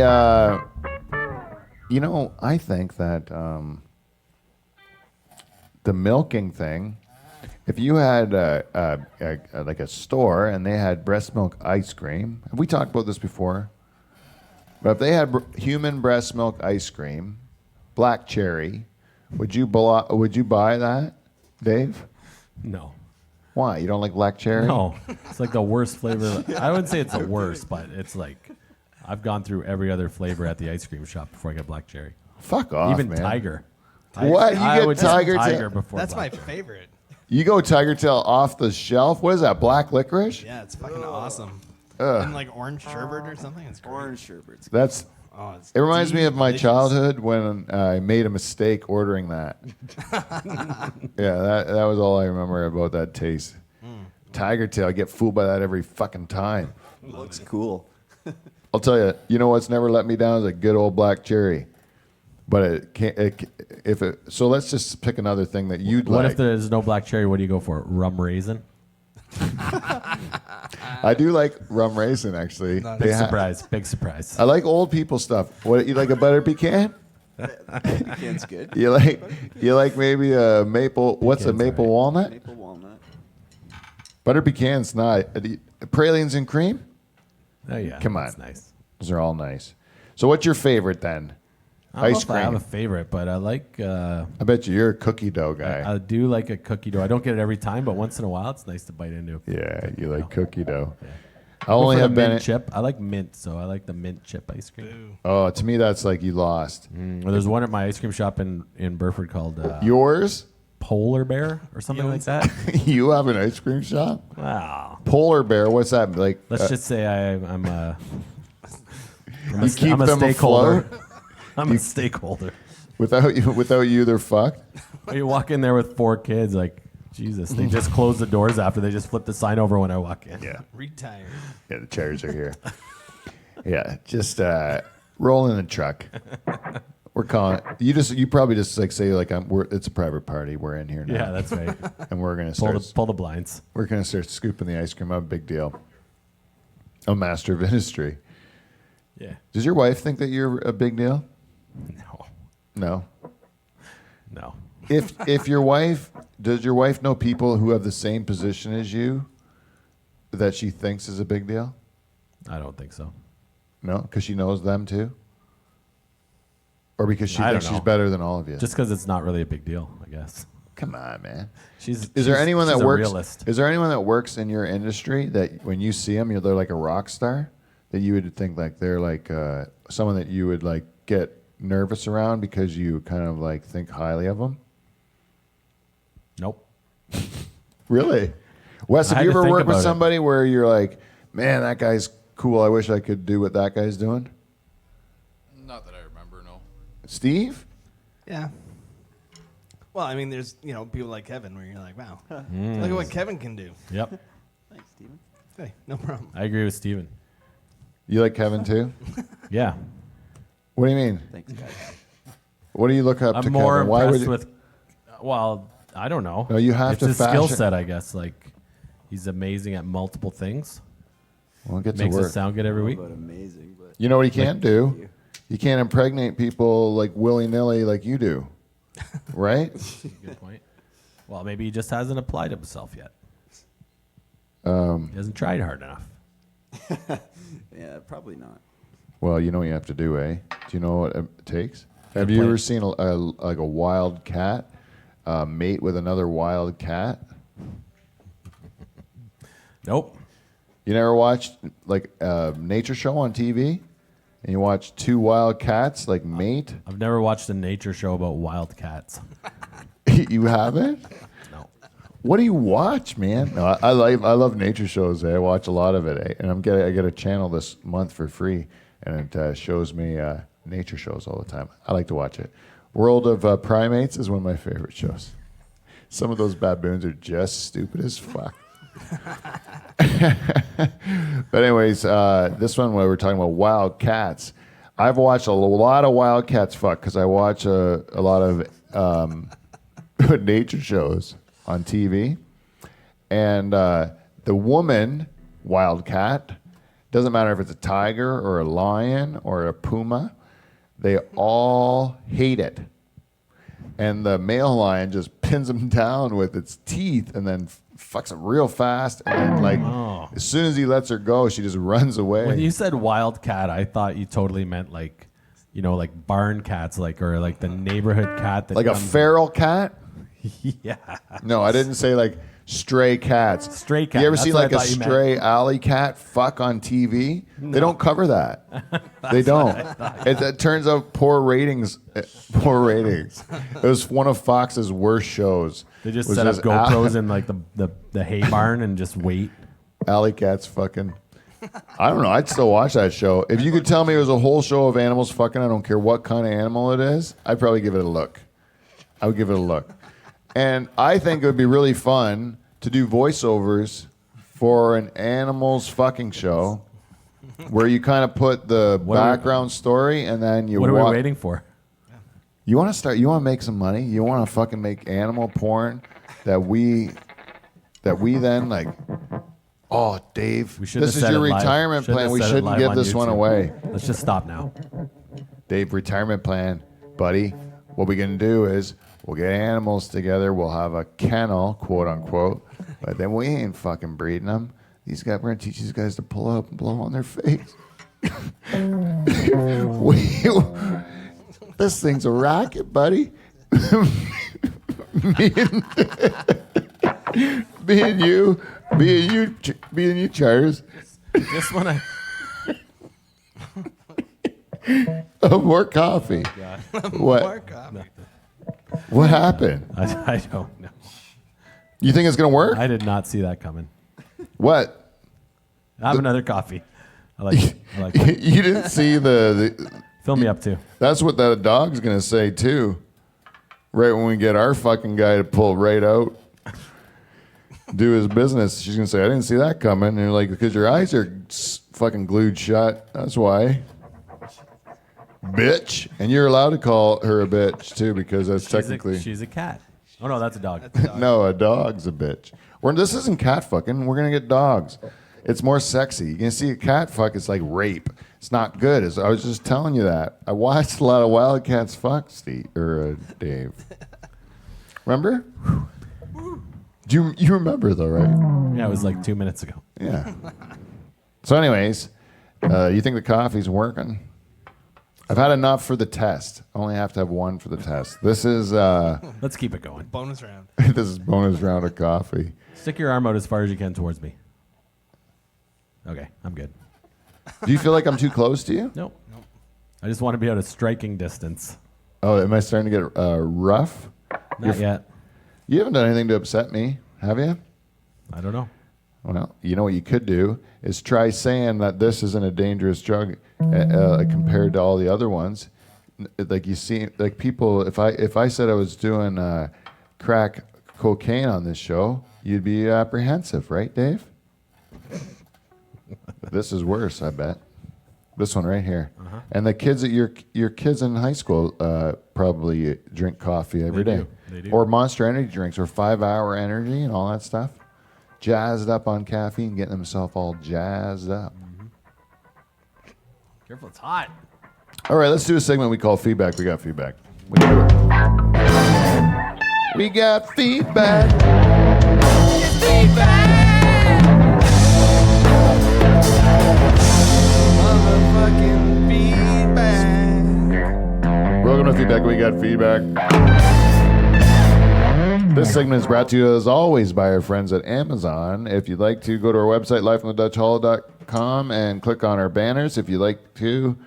B: you know, I think that the milking thing, if you had like a store and they had breast milk ice cream, have we talked about this before? But if they had human breast milk ice cream, black cherry, would you buy that, Dave?
C: No.
B: Why? You don't like black cherry?
C: No. It's like the worst flavor. I wouldn't say it's the worst, but it's like I've gone through every other flavor at the ice cream shop before I get black cherry.
B: Fuck off,
C: Even
B: man.
C: Tiger.
B: What? You
C: I
B: get
C: would say
B: Tiger
C: Tiger
B: Tail?
C: before
D: That's my
C: black cherry.
D: favorite.
B: You go Tiger Tail off the shelf? What is that, black licorice?
D: Yeah, it's fucking awesome. And like orange sherbet or something. It's great.
F: Orange sherbets.
B: That's.
D: Oh, it's
B: It reminds me of my
D: delicious.
B: childhood when I made a mistake ordering that. Yeah, that was all I remember about that taste. Tiger Tail, I get fooled by that every fucking time.
F: Looks cool.
B: I'll tell you, you know what's never let me down is a good old black cherry. But it can't. So let's just pick another thing that you'd
C: What
B: like.
C: if there's no black cherry? What do you go for? Rum raisin?
B: I do like rum raisin actually.
D: Nice.
B: They
C: Big
B: ha-
C: surprise. Big surprise.
B: I like old people stuff. What you like a butter pecan?
F: Pecan's good.
B: You like maybe a maple? What's a
C: Pecan's
B: maple
C: all
B: walnut?
F: Maple walnut.
B: Butter pecan's not. Pralines and cream?
C: Oh yeah.
B: Come on.
C: That's nice.
B: Those are all nice. So what's your favorite then?
C: I don't know
B: Ice
C: if I have
B: cream.
C: a favorite, but I like.
B: I bet you're a cookie dough guy.
C: I do like a cookie dough. I don't get it every time, but once in a while, it's nice to bite into.
B: Yeah, you like cookie dough. I
C: Go
B: only
C: for the
B: have been.
C: mint chip. I like mint, so I like the mint chip ice cream.
B: Oh, to me that's like you lost.
C: Well, there's one at my ice cream shop in Burford called
B: Yours?
C: Polar Bear or something like that.
B: You have an ice cream shop?
C: Wow.
B: Polar bear? What's that like?
C: Let's just say I'm a
B: you keep
C: I'm a
B: them
C: stakeholder.
B: afloat.
C: I'm a stakeholder.
B: Without you, they're fucked.
C: You walk in there with 4 kids, like Jesus. They just close the doors after. They just flip the sign over when I walk in.
B: Yeah.
D: Retired.
B: Yeah, the chairs are here. Yeah, just roll in the truck. We're calling. You probably just like say like it's a private party. We're in here now.
C: Yeah, that's right.
B: And we're gonna
C: pull,
B: start.
C: pull the blinds.
B: We're gonna start scooping the ice cream up. Big deal. A master of industry.
C: Yeah.
B: Does your wife think that you're a big deal?
C: No.
B: No.
C: No.
B: If your wife does your wife know people who have the same position as you that she thinks is a big deal?
C: I don't think so.
B: No, because she knows them too. Or because she
C: I
B: thinks
C: don't
B: she's
C: know.
B: better than all of you.
C: Just because it's not really a big deal, I guess.
B: Come on, man.
C: She's.
B: Is there anyone
C: she's
B: that
C: a
B: works?
C: realist.
B: Is there anyone that works in your industry that when you see them, they're like a rock star? That you would think like they're like someone that you would like get nervous around because you kind of like think highly of them?
C: Nope.
B: Really? Wes,
C: I
B: have
C: had
B: you
C: to
B: ever
C: think
B: worked with
C: about it.
B: somebody where you're like, man, that guy's cool. I wish I could do what that guy's doing?
E: Not that I remember, no.
B: Steve?
D: Yeah. Well, I mean, there's people like Kevin where you're like, wow, look at what Kevin can do.
C: Yep.
F: Thanks, Steven.
D: Hey, no problem.
C: I agree with Steven.
B: You like Kevin too?
C: Yeah.
B: What do you mean?
F: Thanks, guys.
B: What do you look up to
C: I'm more
B: Kevin? Why would
C: impressed
B: you?
C: with. Well, I don't know.
B: No, you have
C: it's
B: to
C: his skill
B: fashion-
C: set, I guess. Like, he's amazing at multiple things.
B: Well, get to
C: Makes
B: work.
C: us sound good every week.
F: But amazing. But
B: You know what he can't do? You can't impregnate people like willy-nilly like you do. Right?
C: Good point. Well, maybe he just hasn't applied himself yet. He hasn't tried hard enough.
F: yeah, probably not.
B: Well, you know what you have to do, eh? Do you know what it takes? Have
C: Good
B: you
C: point.
B: ever seen like a wild cat mate with another wild cat?
C: Nope.
B: You never watched like a nature show on TV? And you watch 2 wild cats like mate?
C: I've never watched a nature show about wild cats.
B: You haven't?
C: No.
B: What do you watch, man? No, I love nature shows. I watch a lot of it, and I get a channel this month for free, and it shows me nature shows all the time. I like to watch it. World of Primates is one of my favorite shows. Some of those baboons are just stupid as fuck. But anyways, this one where we're talking about wild cats. I've watched a lot of wild cats fuck because I watch a lot of nature shows on TV, and the woman wildcat, doesn't matter if it's a tiger or a lion or a puma, they all hate it. And the male lion just pins him down with its teeth and then fucks him real fast. And then, as soon as he lets her go, she just runs away.
C: When you said wildcat, I thought you totally meant like, like barn cats, or like the neighborhood cat that
B: like a
C: comes-
B: feral cat?
C: Yeah.
B: No, I didn't say like stray cats.
C: Stray cat,
B: You ever
C: that's
B: see
C: what I
B: like a
C: thought you meant.
B: stray alley cat fuck on TV? They don't cover that. They don't. It turns out poor ratings. Poor ratings. It was one of Fox's worst shows.
C: They just
B: Was
C: set up
B: this
C: GoPros in like the hay barn and just wait.
B: alley cats fucking. I don't know. I'd still watch that show. If you could tell me it was a whole show of animals fucking, I don't care what kind of animal it is, I'd probably give it a look. I would give it a look. And I think it would be really fun to do voiceovers for an animals fucking show where you kind of put the
C: What are we-
B: background story and then you
C: What are we
B: wa-
C: waiting for?
B: You want to make some money? You want to fucking make animal porn that we then like, oh, Dave,
C: We shouldn't
B: this
C: have
B: is
C: said
B: your
C: it live.
B: retirement
C: Shouldn't
B: plan.
C: have
B: We
C: said it
B: shouldn't
C: live
B: give
C: on
B: this one
C: YouTube.
B: away.
C: Let's just stop now.
B: Dave, retirement plan, buddy. What we're going to do is we'll get animals together. We'll have a kennel, quote unquote, but then we ain't fucking breeding them. We're going to teach these guys to pull up and blow on their face. This thing's a racket, buddy. me and you, Charles.
C: Just when I
B: Oh, more coffee. What?
D: More coffee.
B: What happened?
C: I don't know.
B: You think it's gonna work?
C: I did not see that coming.
B: What?
C: Have another coffee. I like it. I like it.
B: You didn't see the
C: Fill me up too.
B: That's what that dog's gonna say too. Right when we get our fucking guy to pull right out, do his business, she's gonna say, "I didn't see that coming." And you're like, "Because your eyes are fucking glued shut. That's why." Bitch, and you're allowed to call her a bitch too, because that's technically
C: She's a cat. Oh no, that's a dog.
B: no, a dog's a bitch. This isn't cat fucking. We're gonna get dogs. It's more sexy. You can see a cat fuck. It's like rape. It's not good. I was just telling you that. I watched a lot of Wildcats fuck, Steve or Dave. Remember? Do you remember though, right?
C: Yeah, it was like 2 minutes ago.
B: Yeah. So, anyways, you think the coffee's working? I've had enough for the test. I only have to have one for the test. This is
C: Let's keep it going.
D: Bonus round.
B: this is bonus round of coffee.
C: Stick your arm out as far as you can towards me. Okay, I'm good.
B: Do you feel like I'm too close to you?
C: Nope. I just want to be at a striking distance.
B: Oh, am I starting to get rough?
C: Not yet.
B: You haven't done anything to upset me, have you?
C: I don't know.
B: Well, you know what you could do is try saying that this isn't a dangerous drug compared to all the other ones. Like you see, like people. If I said I was doing crack cocaine on this show, you'd be apprehensive, right, Dave? This is worse, I bet. This one right here.
C: Uh-huh.
B: And the kids at your kids in high school probably drink coffee every
C: They
B: day,
C: do. They do.
B: or Monster Energy drinks, or 5 Hour Energy, and all that stuff. Jazzed up on caffeine, getting themselves all jazzed up.
C: Careful, it's hot.
B: All right, let's do a segment we call feedback. We got feedback. We can do it. We got feedback.
D: Motherfucking feedback.
B: Welcome to feedback. We got feedback. This segment is brought to you, as always, by our friends at Amazon. If you'd like to, go to our website, lifeonthedutchhall.com, and click on our banners. If you'd like to,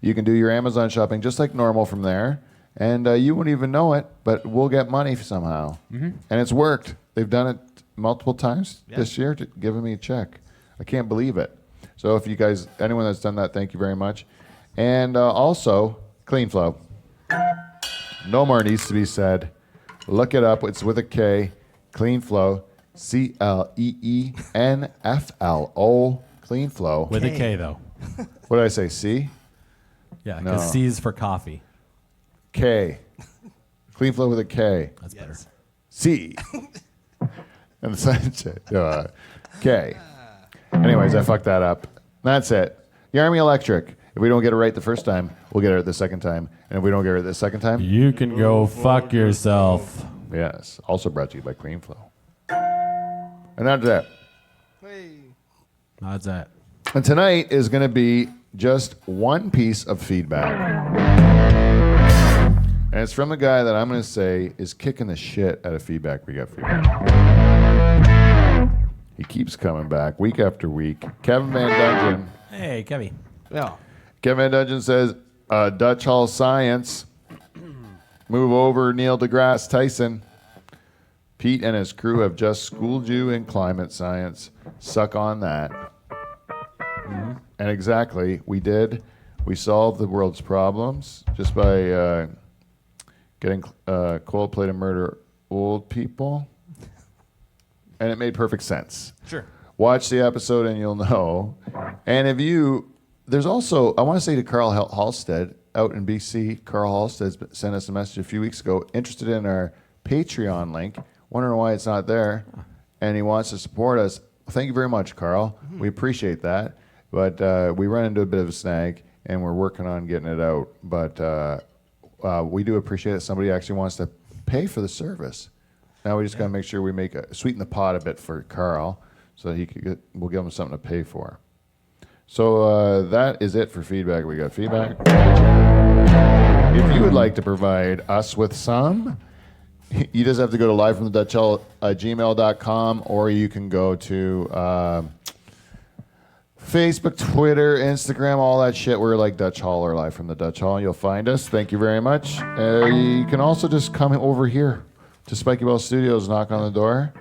B: you can do your Amazon shopping just like normal from there. And you won't even know it, but we'll get money somehow. And it's worked. They've done it multiple times this year, giving me a check. I can't believe it. So if you guys, anyone that's done that, thank you very much. And also, Clean Flow. No more needs to be said. Look it up. It's with a K. Clean Flow. CLEENFLO. Clean Flow.
C: With a K, though.
B: What did I say? C?
C: Yeah,
B: No.
C: because C is for coffee.
B: K. Clean Flow with a K.
C: That's better.
B: C. And the K. Anyways, I fucked that up. That's it. The Army Electric. If we don't get it right the first time, we'll get it the second time. And if we don't get it right the second time,
C: You can go fuck yourself.
B: yes. Also brought to you by Clean Flow. And that's it.
D: Hey.
C: That's it.
B: And tonight is going to be just one piece of feedback. And it's from a guy that I'm going to say is kicking the shit out of feedback we got for you. He keeps coming back week after week. Kevin Van Dungeon.
C: Hey, Kevy.
D: Yeah.
B: Kevin Van Dungeon says, Dutch Hall Science. Move over Neil deGrasse Tyson. Pete and his crew have just schooled you in climate science. Suck on that. And exactly, we did. We solved the world's problems just by getting Coldplay to murder old people. And it made perfect sense.
D: Sure.
B: Watch the episode and you'll know. And if you, there's also, I want to say to Carl Halstead out in BC, Carl Halstead sent us a message a few weeks ago, interested in our Patreon link, wondering why it's not there, and he wants to support us. Thank you very much, Carl. We appreciate that. But we run into a bit of a snag, and we're working on getting it out. But we do appreciate that somebody actually wants to pay for the service. Now we just got to make sure we sweeten the pot a bit for Carl, so he could we'll give him something to pay for. So that is it for feedback. We got feedback. If you would like to provide us with some, you just have to go to livefromthedutchhall@gmail.com, or you can go to Facebook, Twitter, Instagram, all that shit. We're like Dutch Hall or Live from the Dutch Hall. You'll find us. Thank you very much. You can also just come over here to Spiky Ball Studios, knock on the door,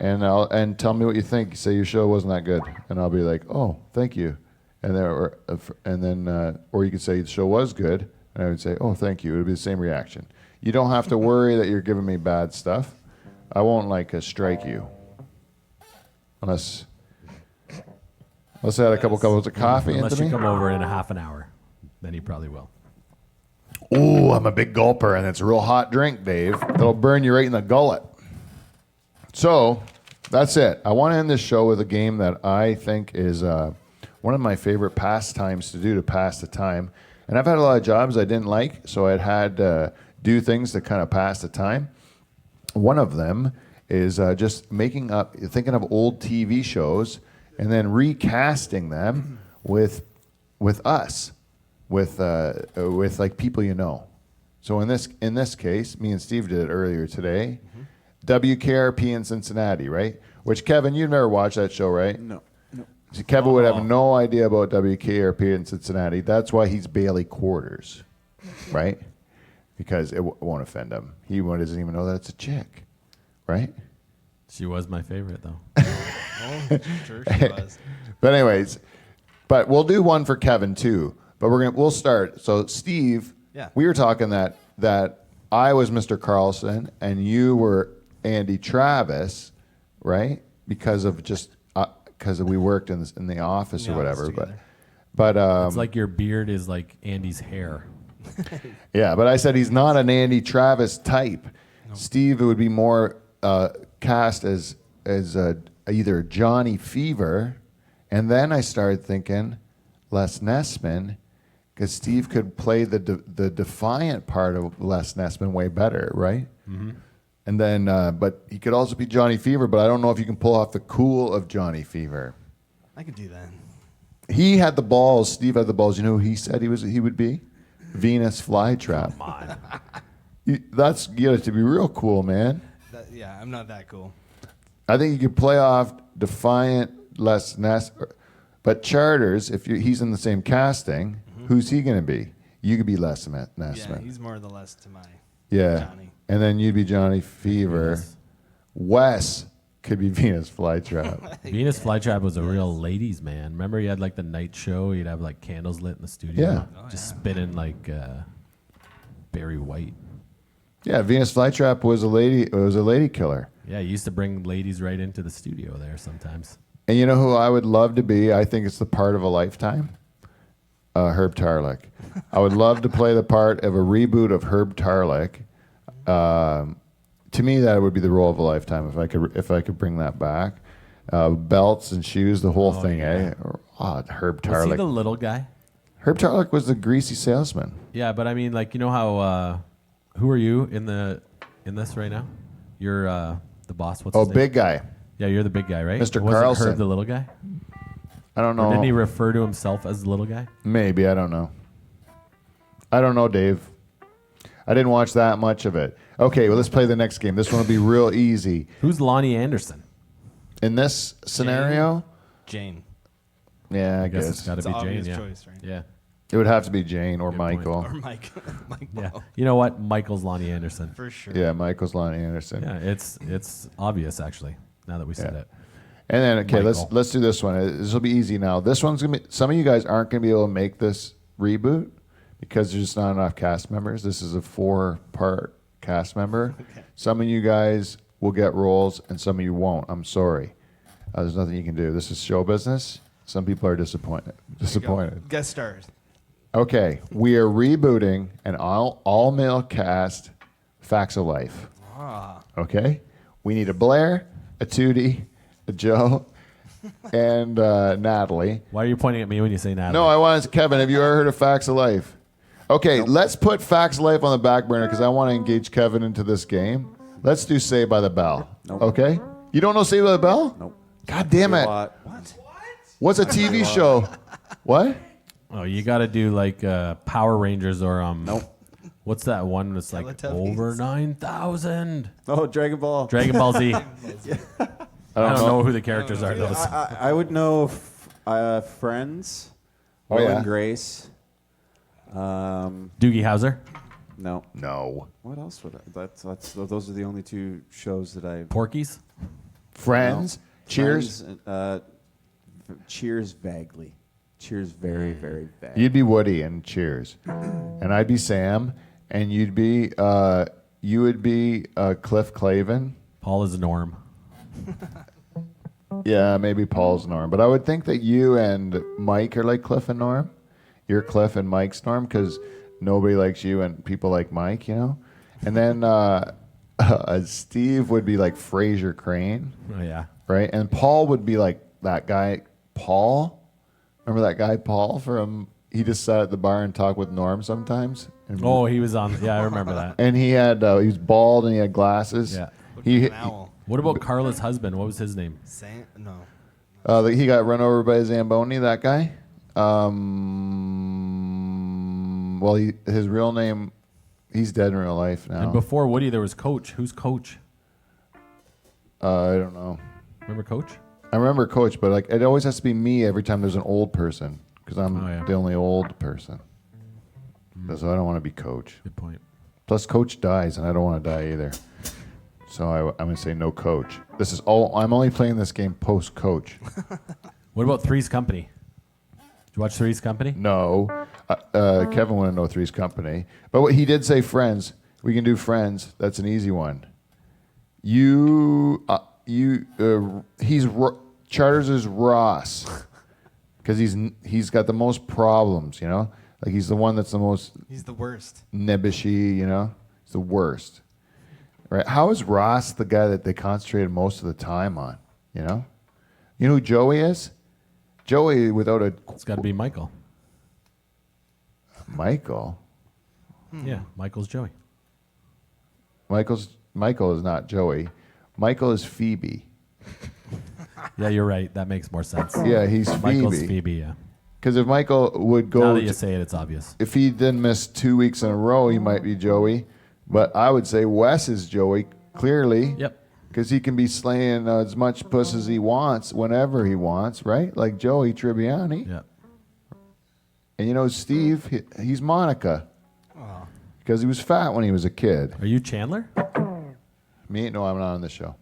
B: and tell me what you think. Say your show wasn't that good, and I'll be like, oh, thank you. And then, or you could say the show was good, and I would say, oh, thank you. It would be the same reaction. You don't have to worry that you're giving me bad stuff. I won't strike you, unless I had a couple cups of coffee
C: Unless
B: into
C: you
B: me.
C: come over in a half an hour. Then he probably will.
B: Ooh, I'm a big gulper, and it's a real hot drink, Dave. That'll burn you right in the gullet. So that's it. I want to end this show with a game that I think is one of my favorite pastimes to do to pass the time. And I've had a lot of jobs I didn't like, so I'd had to do things to kind of pass the time. One of them is just thinking of old TV shows and then recasting them with us, with like people you know. So in this case, me and Steve did it earlier today. WKRP in Cincinnati, right? Which, Kevin, you've never watched that show, right?
F: No.
B: See, Kevin would have no idea about WKRP in Cincinnati. That's why he's Bailey Quarters, right? Because it won't offend him. He doesn't even know that it's a chick, right?
C: She was my favorite, though.
D: Oh, sure she was.
B: But anyways, we'll do one for Kevin too. But we'll start. So Steve,
D: Yeah.
B: we were talking that I was Mr. Carlson and you were Andy Travis, right? Because we worked in the office
D: In
B: or
D: the
B: whatever.
D: office together.
B: But
C: It's like your beard is like Andy's hair.
B: yeah, but I said he's not an Andy Travis type. No. Steve would be more cast as either Johnny Fever, and then I started thinking Les Nessman, because Steve could play the defiant part of Les Nessman way better, right? Mm-hmm. And then, but he could also be Johnny Fever, but I don't know if you can pull off the cool of Johnny Fever.
D: I could do that.
B: He had the balls. Steve had the balls. You know who he said he would be? Venus Flytrap.
C: Come on.
B: You have to be real cool, man.
D: Yeah, I'm not that cool.
B: I think you could play off defiant Les Ness, but Charters. If he's in the same casting, who's he going to be? You could be Les Nessman.
D: Yeah, he's more the less to my
B: Yeah.
D: Johnny.
B: And then you'd be Johnny Fever.
C: Yes.
B: Wes Could be Venus Flytrap.
C: Venus Flytrap was a real ladies' man. Remember, he had like the night show. He'd have like candles lit in the studio.
B: Yeah.
C: Just spinning like Barry White.
B: Yeah, Venus Flytrap was a lady. It was a lady killer.
C: Yeah, he used to bring ladies right into the studio there sometimes.
B: And you know who I would love to be? I think it's the part of a lifetime. Herb Tarlick. I would love to play the part of a reboot of Herb Tarlick. To me, that would be the role of a lifetime if I could bring that back. Belts and shoes, the whole thing, eh? Herb
C: Was he the
B: Tarlick.
C: little guy?
B: Herb Tarlick was the greasy salesman.
C: Yeah, but I mean, like, you know how? Who are you in this right now? You're the boss. What's
B: Oh,
C: his name?
B: big guy.
C: Yeah, you're the big guy, right?
B: Mr.
C: Wasn't
B: Carlson.
C: Herb the little guy?
B: I don't
C: Or
B: know.
C: didn't he refer to himself as the little guy?
B: Maybe, I don't know. I don't know, Dave. I didn't watch that much of it. Okay, well, let's play the next game. This one will be real easy.
C: Who's Lonnie Anderson?
B: In this scenario,
D: Jane.
B: yeah, I
C: I guess it's
B: guess
C: got to
D: It's
C: be
D: an
C: Jane.
D: obvious
C: Yeah.
D: choice, right?
C: Yeah.
B: it would have to be Jane or
C: Good point.
B: Michael.
D: Or Mike. Mike
C: Yeah.
D: Ball.
C: You know what? Michael's Lonnie Anderson.
D: For sure.
B: Yeah, Michael's Lonnie Anderson.
C: Yeah, it's obvious actually. Now that we said
B: Yeah.
C: it.
B: And then okay,
C: Michael.
B: let's do this one. This will be easy now. This one's gonna be. Some of you guys aren't gonna be able to make this reboot because there's just not enough cast members. This is a 4-part cast member. Some of you guys will get roles, and some of you won't. I'm sorry. There's nothing you can do. This is show business. Some people are disappointed. Disappointed.
D: Guest stars.
B: Okay, we are rebooting an all male cast. Facts of Life. Okay, we need a Blair, a Tootie, a Joe, and Natalie.
C: Why are you pointing at me when you say Natalie?
B: No, I want to, Kevin, have you ever heard of Facts of Life? Okay, let's put Facts of Life on the back burner because I want to engage Kevin into this game. Let's do Saved by the Bell.
F: Nope.
B: Okay? You don't know Saved by the Bell?
F: Nope.
B: God damn it.
F: What?
B: What's a TV show? What?
C: Oh, you got to do like Power Rangers or
F: Nope.
C: What's that one that's like
D: Teletubbies.
C: over 9,000?
F: Oh, Dragon Ball.
C: Dragon Ball Z. I don't
B: know.
C: know who the characters are. Those.
F: I would know Friends.
B: Oh,
F: Will
B: yeah.
F: and Grace.
C: Doogie Howser,
F: No.
B: No.
F: What else would I? Those are the only two shows that I.
C: Porky's.
B: Friends? Cheers?
F: Friends, Cheers vaguely. Cheers very, very vaguely.
B: You'd be Woody in Cheers. And I'd be Sam. And you would be Cliff Clavin.
C: Paul is Norm.
B: Yeah, maybe Paul's Norm. But I would think that you and Mike are like Cliff and Norm. You're Cliff and Mike's Norm because nobody likes you and people like Mike, you know? And then Steve would be like Fraser Crane,
C: Oh yeah.
B: right? And Paul would be like that guy, Paul. Remember that guy, Paul, he just sat at the bar and talked with Norm sometimes? And,
C: Oh, he was on. Yeah, I remember that.
B: and he was bald and he had glasses.
C: Yeah.
B: He,
D: An owl.
C: What about Carla's husband? What was his name?
D: No.
B: he got run over by a Zamboni, that guy. Well, his real name, he's dead in real life now.
C: And before Woody, there was Coach. Who's Coach?
B: I don't know.
C: Remember Coach?
B: I remember Coach, but like it always has to be me every time there's an old person because I'm
C: Oh, yeah.
B: the only old person. So I don't want to be Coach.
C: Good point.
B: Plus, Coach dies, and I don't want to die either. So I'm going to say no Coach. This is all. I'm only playing this game post Coach.
C: What about Three's Company? Did you watch Three's Company?
B: No, Kevin want to know Three's Company, but what he did say Friends. We can do Friends. That's an easy one. Charters is Ross because he's got the most problems. You know, like he's the one that's the most
D: He's the worst.
B: nebbishy. You know, he's the worst. Right? How is Ross the guy that they concentrated most of the time on? You know who Joey is? Joey without a
C: It's got to be Michael.
B: Michael.
C: Yeah, Michael's Joey.
B: Michael is not Joey. Michael is Phoebe.
C: Yeah, you're right. That makes more sense.
B: Yeah, he's
C: Michael's
B: Phoebe.
C: Phoebe. Yeah.
B: Because if Michael would
C: Now
B: go,
C: that you say it, it's obvious.
B: if he didn't miss 2 weeks in a row, he might be Joey. But I would say Wes is Joey, clearly.
C: Yep.
B: Because he can be slaying as much puss as he wants whenever he wants, right? Like Joey Tribbiani.
C: Yeah.
B: And Steve, he's Monica. Because he was fat when he was a kid.
C: Are you Chandler?
B: Me? No, I'm not on this show.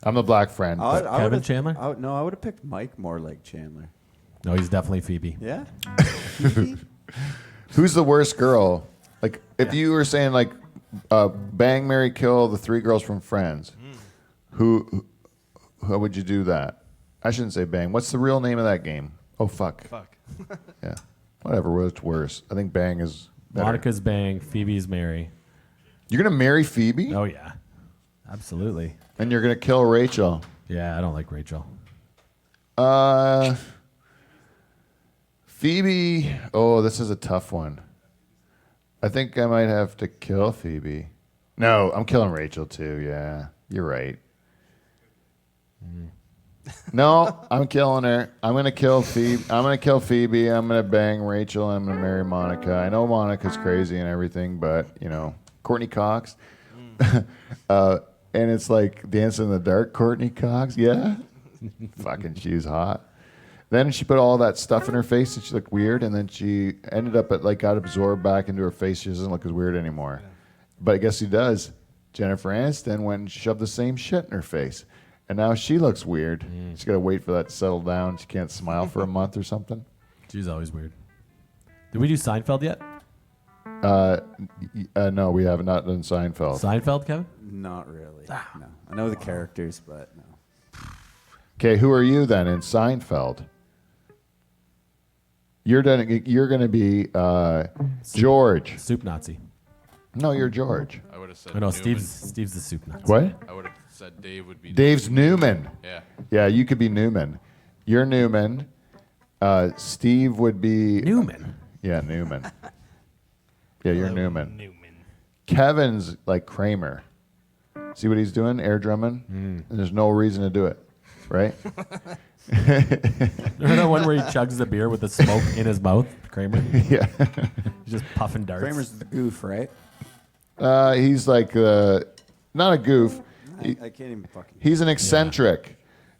B: I'm the black friend. but-
C: Kevin Chandler?
F: No, I would have picked Mike more like Chandler.
C: No, he's definitely Phoebe.
F: Yeah.
B: Who's the worst girl? Like, if you were saying like, bang, marry, kill the 3 girls from Friends, who how would you do that? I shouldn't say bang. What's the real name of that game? Oh fuck.
D: Fuck.
B: Yeah. Whatever. What's worse? I think bang is better.
C: Monica's Bang, Phoebe's Mary.
B: You're gonna marry Phoebe,
C: Oh yeah, absolutely.
B: and you're gonna kill Rachel.
C: Yeah, I don't like Rachel.
B: Phoebe. Oh, this is a tough one. I think I might have to kill Phoebe. No, I'm killing Rachel too. Yeah, you're right. No, I'm killing her. I'm gonna kill Phoebe. I'm gonna bang Rachel. And I'm gonna marry Monica. I know Monica's crazy and everything, but you know, Courtney Cox. And it's like Dancing in the Dark. Courtney Cox. Yeah, fucking, she was hot. Then she put all that stuff in her face and she looked weird. And then she ended up got absorbed back into her face. She doesn't look as weird anymore. Yeah. But I guess she does. Jennifer Aniston went and shoved the same shit in her face. And now she looks weird. She's got to wait for that to settle down. She can't smile for a month or something.
C: She's always weird. Did we do Seinfeld yet?
B: No, we have not done Seinfeld.
C: Seinfeld, Kevin?
F: Not really. No. I know the characters, but no.
B: Okay, who are you then in Seinfeld? You're going to be George.
C: Soup Nazi.
B: No, you're George.
E: I would have said
C: Oh, no,
E: Newman.
C: Steve's the Soup Nazi.
B: What?
E: I would have said Dave would be
B: Dave's Newman.
E: Yeah.
B: Yeah, you could be Newman. You're Newman. Steve would be
C: Newman.
B: Yeah, Newman. Yeah, you're Newman.
D: Newman.
B: Kevin's like Kramer. See what he's doing? Air drumming? And there's no reason to do it, right?
C: Remember that one where he chugs the beer with the smoke in his mouth? Kramer?
B: Yeah.
C: He's just puffing darts.
F: Kramer's the goof, right?
B: He's like not a goof.
F: I can't even fucking.
B: He's an eccentric,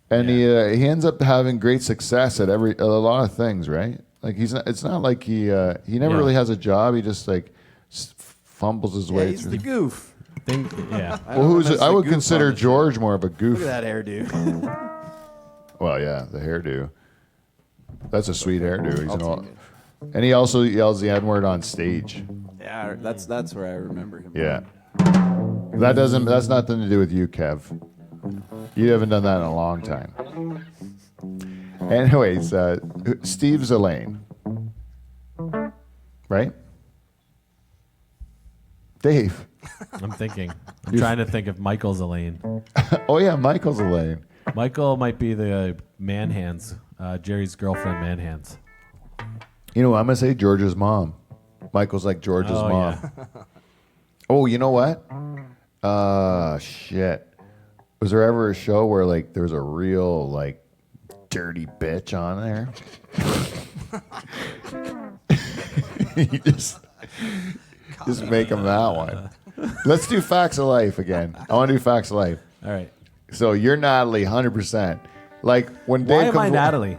B: and he ends up having great success at a lot of things, right? Like he's not. It's not like he never
C: Yeah.
B: really has a job. He just like fumbles his
F: Yeah,
B: way
F: he's
B: through.
F: the goof.
C: Yeah.
B: Well, I would consider George more of a
F: Look
B: goof.
F: at that hairdo.
B: Well, yeah, the hairdo. That's a sweet hairdo. He's
F: I'll
B: an all,
F: take it.
B: and he also yells the N-word on stage.
F: Yeah, that's where I remember him.
B: Yeah. That's nothing to do with you, Kev. You haven't done that in a long time. Anyways, Steve's Elaine. Right? Dave.
C: I'm thinking. I'm trying to think if Michael's Elaine.
B: Oh yeah, Michael's Elaine.
C: Michael might be the man hands, Jerry's girlfriend man hands.
B: You know, I'm gonna say George's mom. Michael's like George's
C: Oh,
B: mom.
C: yeah.
B: Oh, you know what? Shit. Was there ever a show where like there was a real like dirty bitch on there? You just make them that one. Let's do Facts of Life again. I want to do Facts of Life.
C: All right.
B: So you're Natalie, 100%. Like when Dave
C: Why am I
B: comes,
C: Natalie?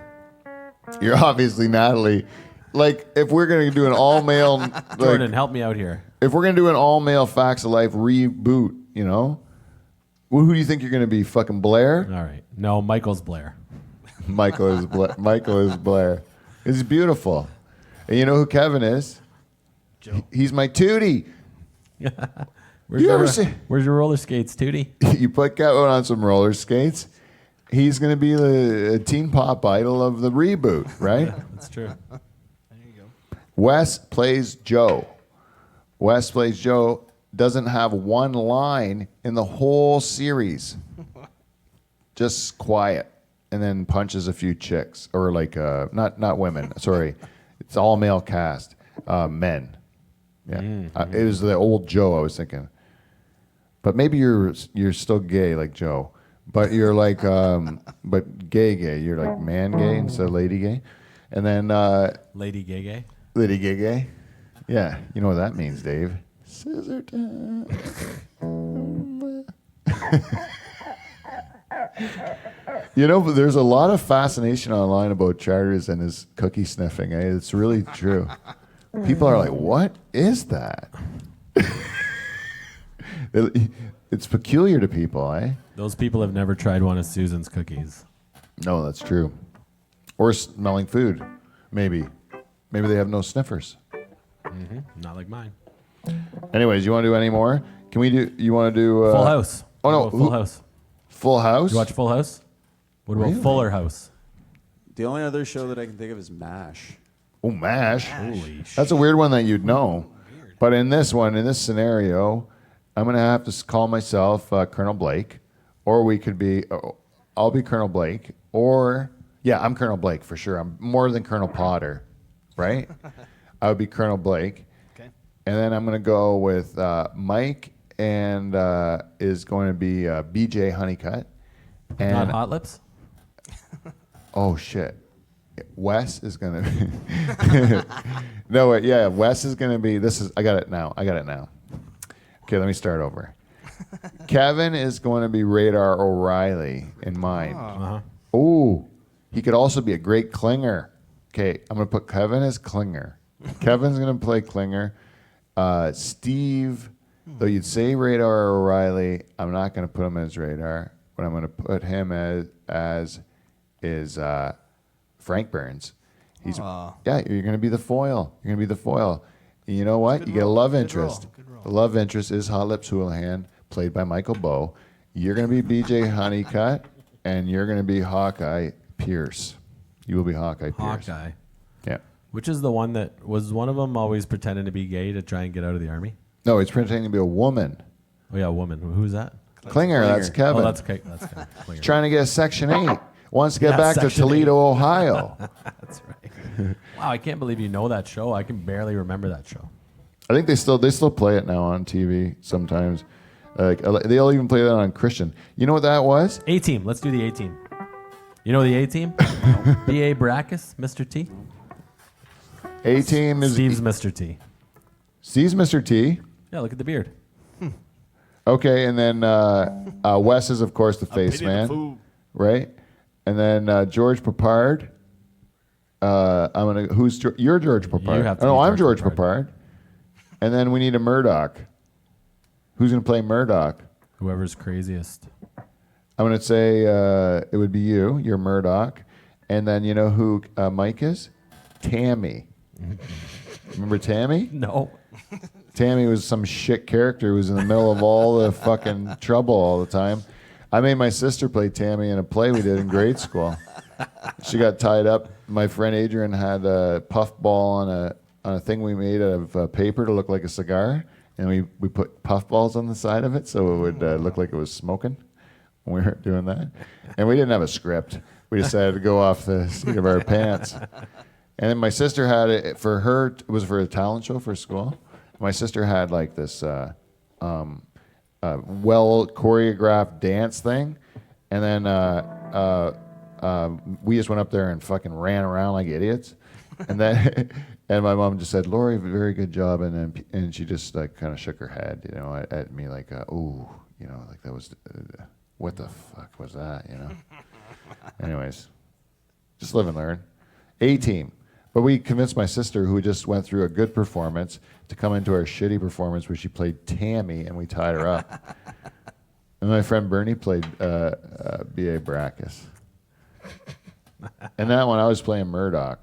B: you're obviously Natalie. Like if we're gonna do an all male,
C: Jordan, help me out here.
B: if we're gonna do an all male Facts of Life reboot, you know, who do you think you're gonna be? Fucking Blair?
C: All right. No, Michael's Blair.
B: Michael is Blair. He's beautiful. And you know who Kevin is?
C: Joe.
B: He's my tootie.
C: Where's
B: You
C: your,
B: ever see-
C: Where's your roller skates, Tootie?
B: You put Kevin on some roller skates, he's going to be the teen pop idol of the reboot, right?
C: That's true.
B: Wes plays Joe. Wes plays Joe, doesn't have one line in the whole series. Just quiet. And then punches a few chicks. Or like, not women, sorry. It's all male cast. Men. Yeah. It was the old Joe I was thinking. But maybe you're still gay like Joe. But you're like, but gay. You're like man gay instead of lady gay. And then
C: Lady Gay.
B: Lady gay. Yeah, you know what that means, Dave. Scissor time. You know, there's a lot of fascination online about Charters and his cookie sniffing. It's really true. People are like, what is that? It's peculiar to people, eh?
C: Those people have never tried one of Susan's cookies.
B: No, that's true. Or smelling food, maybe. Maybe they have no sniffers.
C: Not like mine.
B: Anyways, you want to do any more? Can we do? You want to do
C: Full House.
B: Oh no,
C: What about Full House.
B: Full House.
C: You watch Full House? What about
B: Really?
C: Fuller House?
F: The only other show that I can think of is MASH.
B: Oh, MASH.
C: Holy shit.
B: That's a weird one that you'd know. But in this one, in this scenario, I'm going to have to call myself Colonel Blake, or we could be, I'll be Colonel Blake, or, yeah, I'm Colonel Blake for sure. I'm more than Colonel Potter, right? I would be Colonel Blake.
D: Okay.
B: And then I'm going to go with Mike, and is going to be BJ Honeycutt. And
C: Not Hot Lips?
B: oh shit, Wes is gonna be. No, wait, yeah, Wes is gonna be. I got it now. Okay, let me start over. Kevin is going to be Radar O'Reilly in mine.
C: Uh-huh.
B: Oh, he could also be a great Klinger. Okay, I'm gonna put Kevin as Klinger. Kevin's gonna play Klinger. Steve, though you'd say Radar O'Reilly, I'm not gonna put him as Radar. What I'm gonna put him as is Frank Burns. He's
D: Aw.
B: yeah. You're gonna be the foil. You know what?
D: Good
B: You get a
D: role.
B: love
D: Good
B: interest.
D: role. Good role.
B: The love interest is Hot Lips Houlihan, played by Michael Bowe. You're gonna be BJ Honeycutt, and you're gonna be Hawkeye Pierce. You will be Hawkeye Pierce.
C: Hawkeye.
B: Yeah.
C: Which is the one that was one of them always pretending to be gay to try and get out of the army?
B: No, he's pretending to be a woman.
C: Oh yeah, a woman. Who's that?
B: Klinger, that's Kevin.
C: Oh, that's okay. That's okay. Klinger.
B: Trying to get a Section 8. Wants to get
C: Yeah,
B: back to
C: Section
B: Toledo, Ohio.
C: That's right. Wow, I can't believe you know that show. I can barely remember that show.
B: I think they still play it now on TV sometimes. They'll even play that on Christian. You know what that was?
C: A-Team. Let's do the A-Team. You know the A-Team? B.A. Baracus, Mr. T.
B: A-Team is
C: Steve's Mr. T.
B: Steve's Mr. T.
C: Yeah, look at the beard.
B: Okay, and then Wes is of course the face man, right? And then George Papard. You're George Papard?
C: You have to
B: No,
C: be
B: I'm
C: George
B: George Papard. And then we need a Murdoch. Who's gonna play Murdoch?
C: Whoever's craziest.
B: I'm gonna say it would be you. You're Murdoch. And then you know who Mike is? Tammy. Remember Tammy?
C: No.
B: Tammy was some shit character who was in the middle of all the fucking trouble all the time. I made my sister play Tammy in a play we did in grade school. She got tied up. My friend Adrian had a puffball on a thing we made out of paper to look like a cigar, and we put puffballs on the side of it so it would look like it was smoking when we were doing that. And we didn't have a script. We decided to go off the seat of our pants. And then my sister had it for her. It was for a talent show for school. My sister had like this well choreographed dance thing, and then we just went up there and fucking ran around like idiots, and then and my mom just said, "Lori, very good job," and she just like kind of shook her head, you know, at me like, "Ooh, you know, like that was what the fuck was that, you know?" Anyways, just live and learn. A-Team. But we convinced my sister, who just went through a good performance, to come into our shitty performance where she played Tammy and we tied her up. And my friend Bernie played B.A. Baracus. And that one I was playing Murdoch.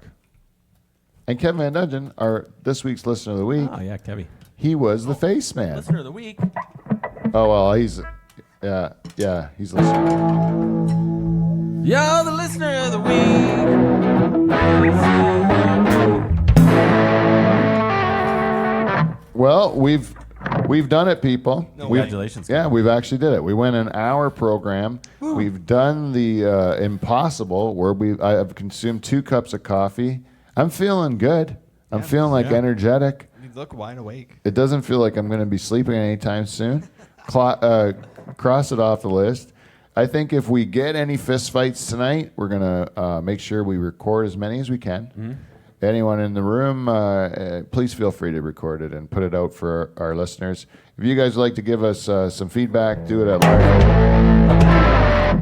B: And Kevin Van Dungen, our this week's listener of the week,
C: Oh, yeah, Kevy.
B: he was the face man.
C: Listener of the week.
B: Oh well, he's listening.
C: You're the listener of the week.
B: Well, we've done it, people.
C: Congratulations.
B: We've actually did it. We went an hour program. We've done the impossible, where I have consumed 2 cups of coffee. I'm feeling good. I'm feeling like energetic.
D: You look wide awake.
B: It doesn't feel like I'm going to be sleeping anytime soon. Cross it off the list. I think if we get any fist fights tonight, we're going to make sure we record as many as we can. Mm-hmm. Anyone in the room, please feel free to record it and put it out for our listeners. If you guys would like to give us some feedback, do it at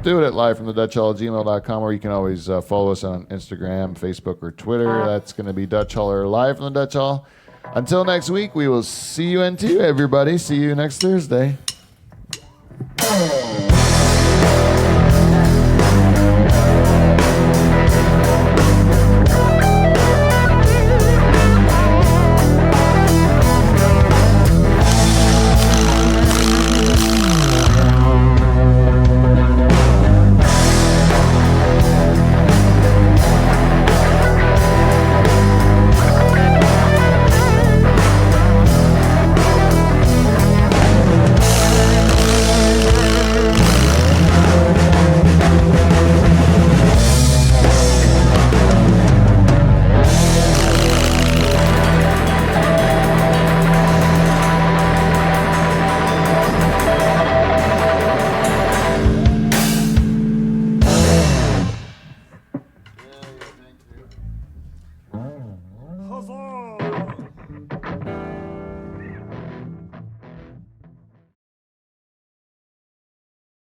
B: livefromthedutchhall@gmail.com, or you can always follow us on Instagram, Facebook, or Twitter. That's going to be Dutch Hall or Live from the Dutch Hall. Until next week, we will see you in 2, everybody. See you next Thursday.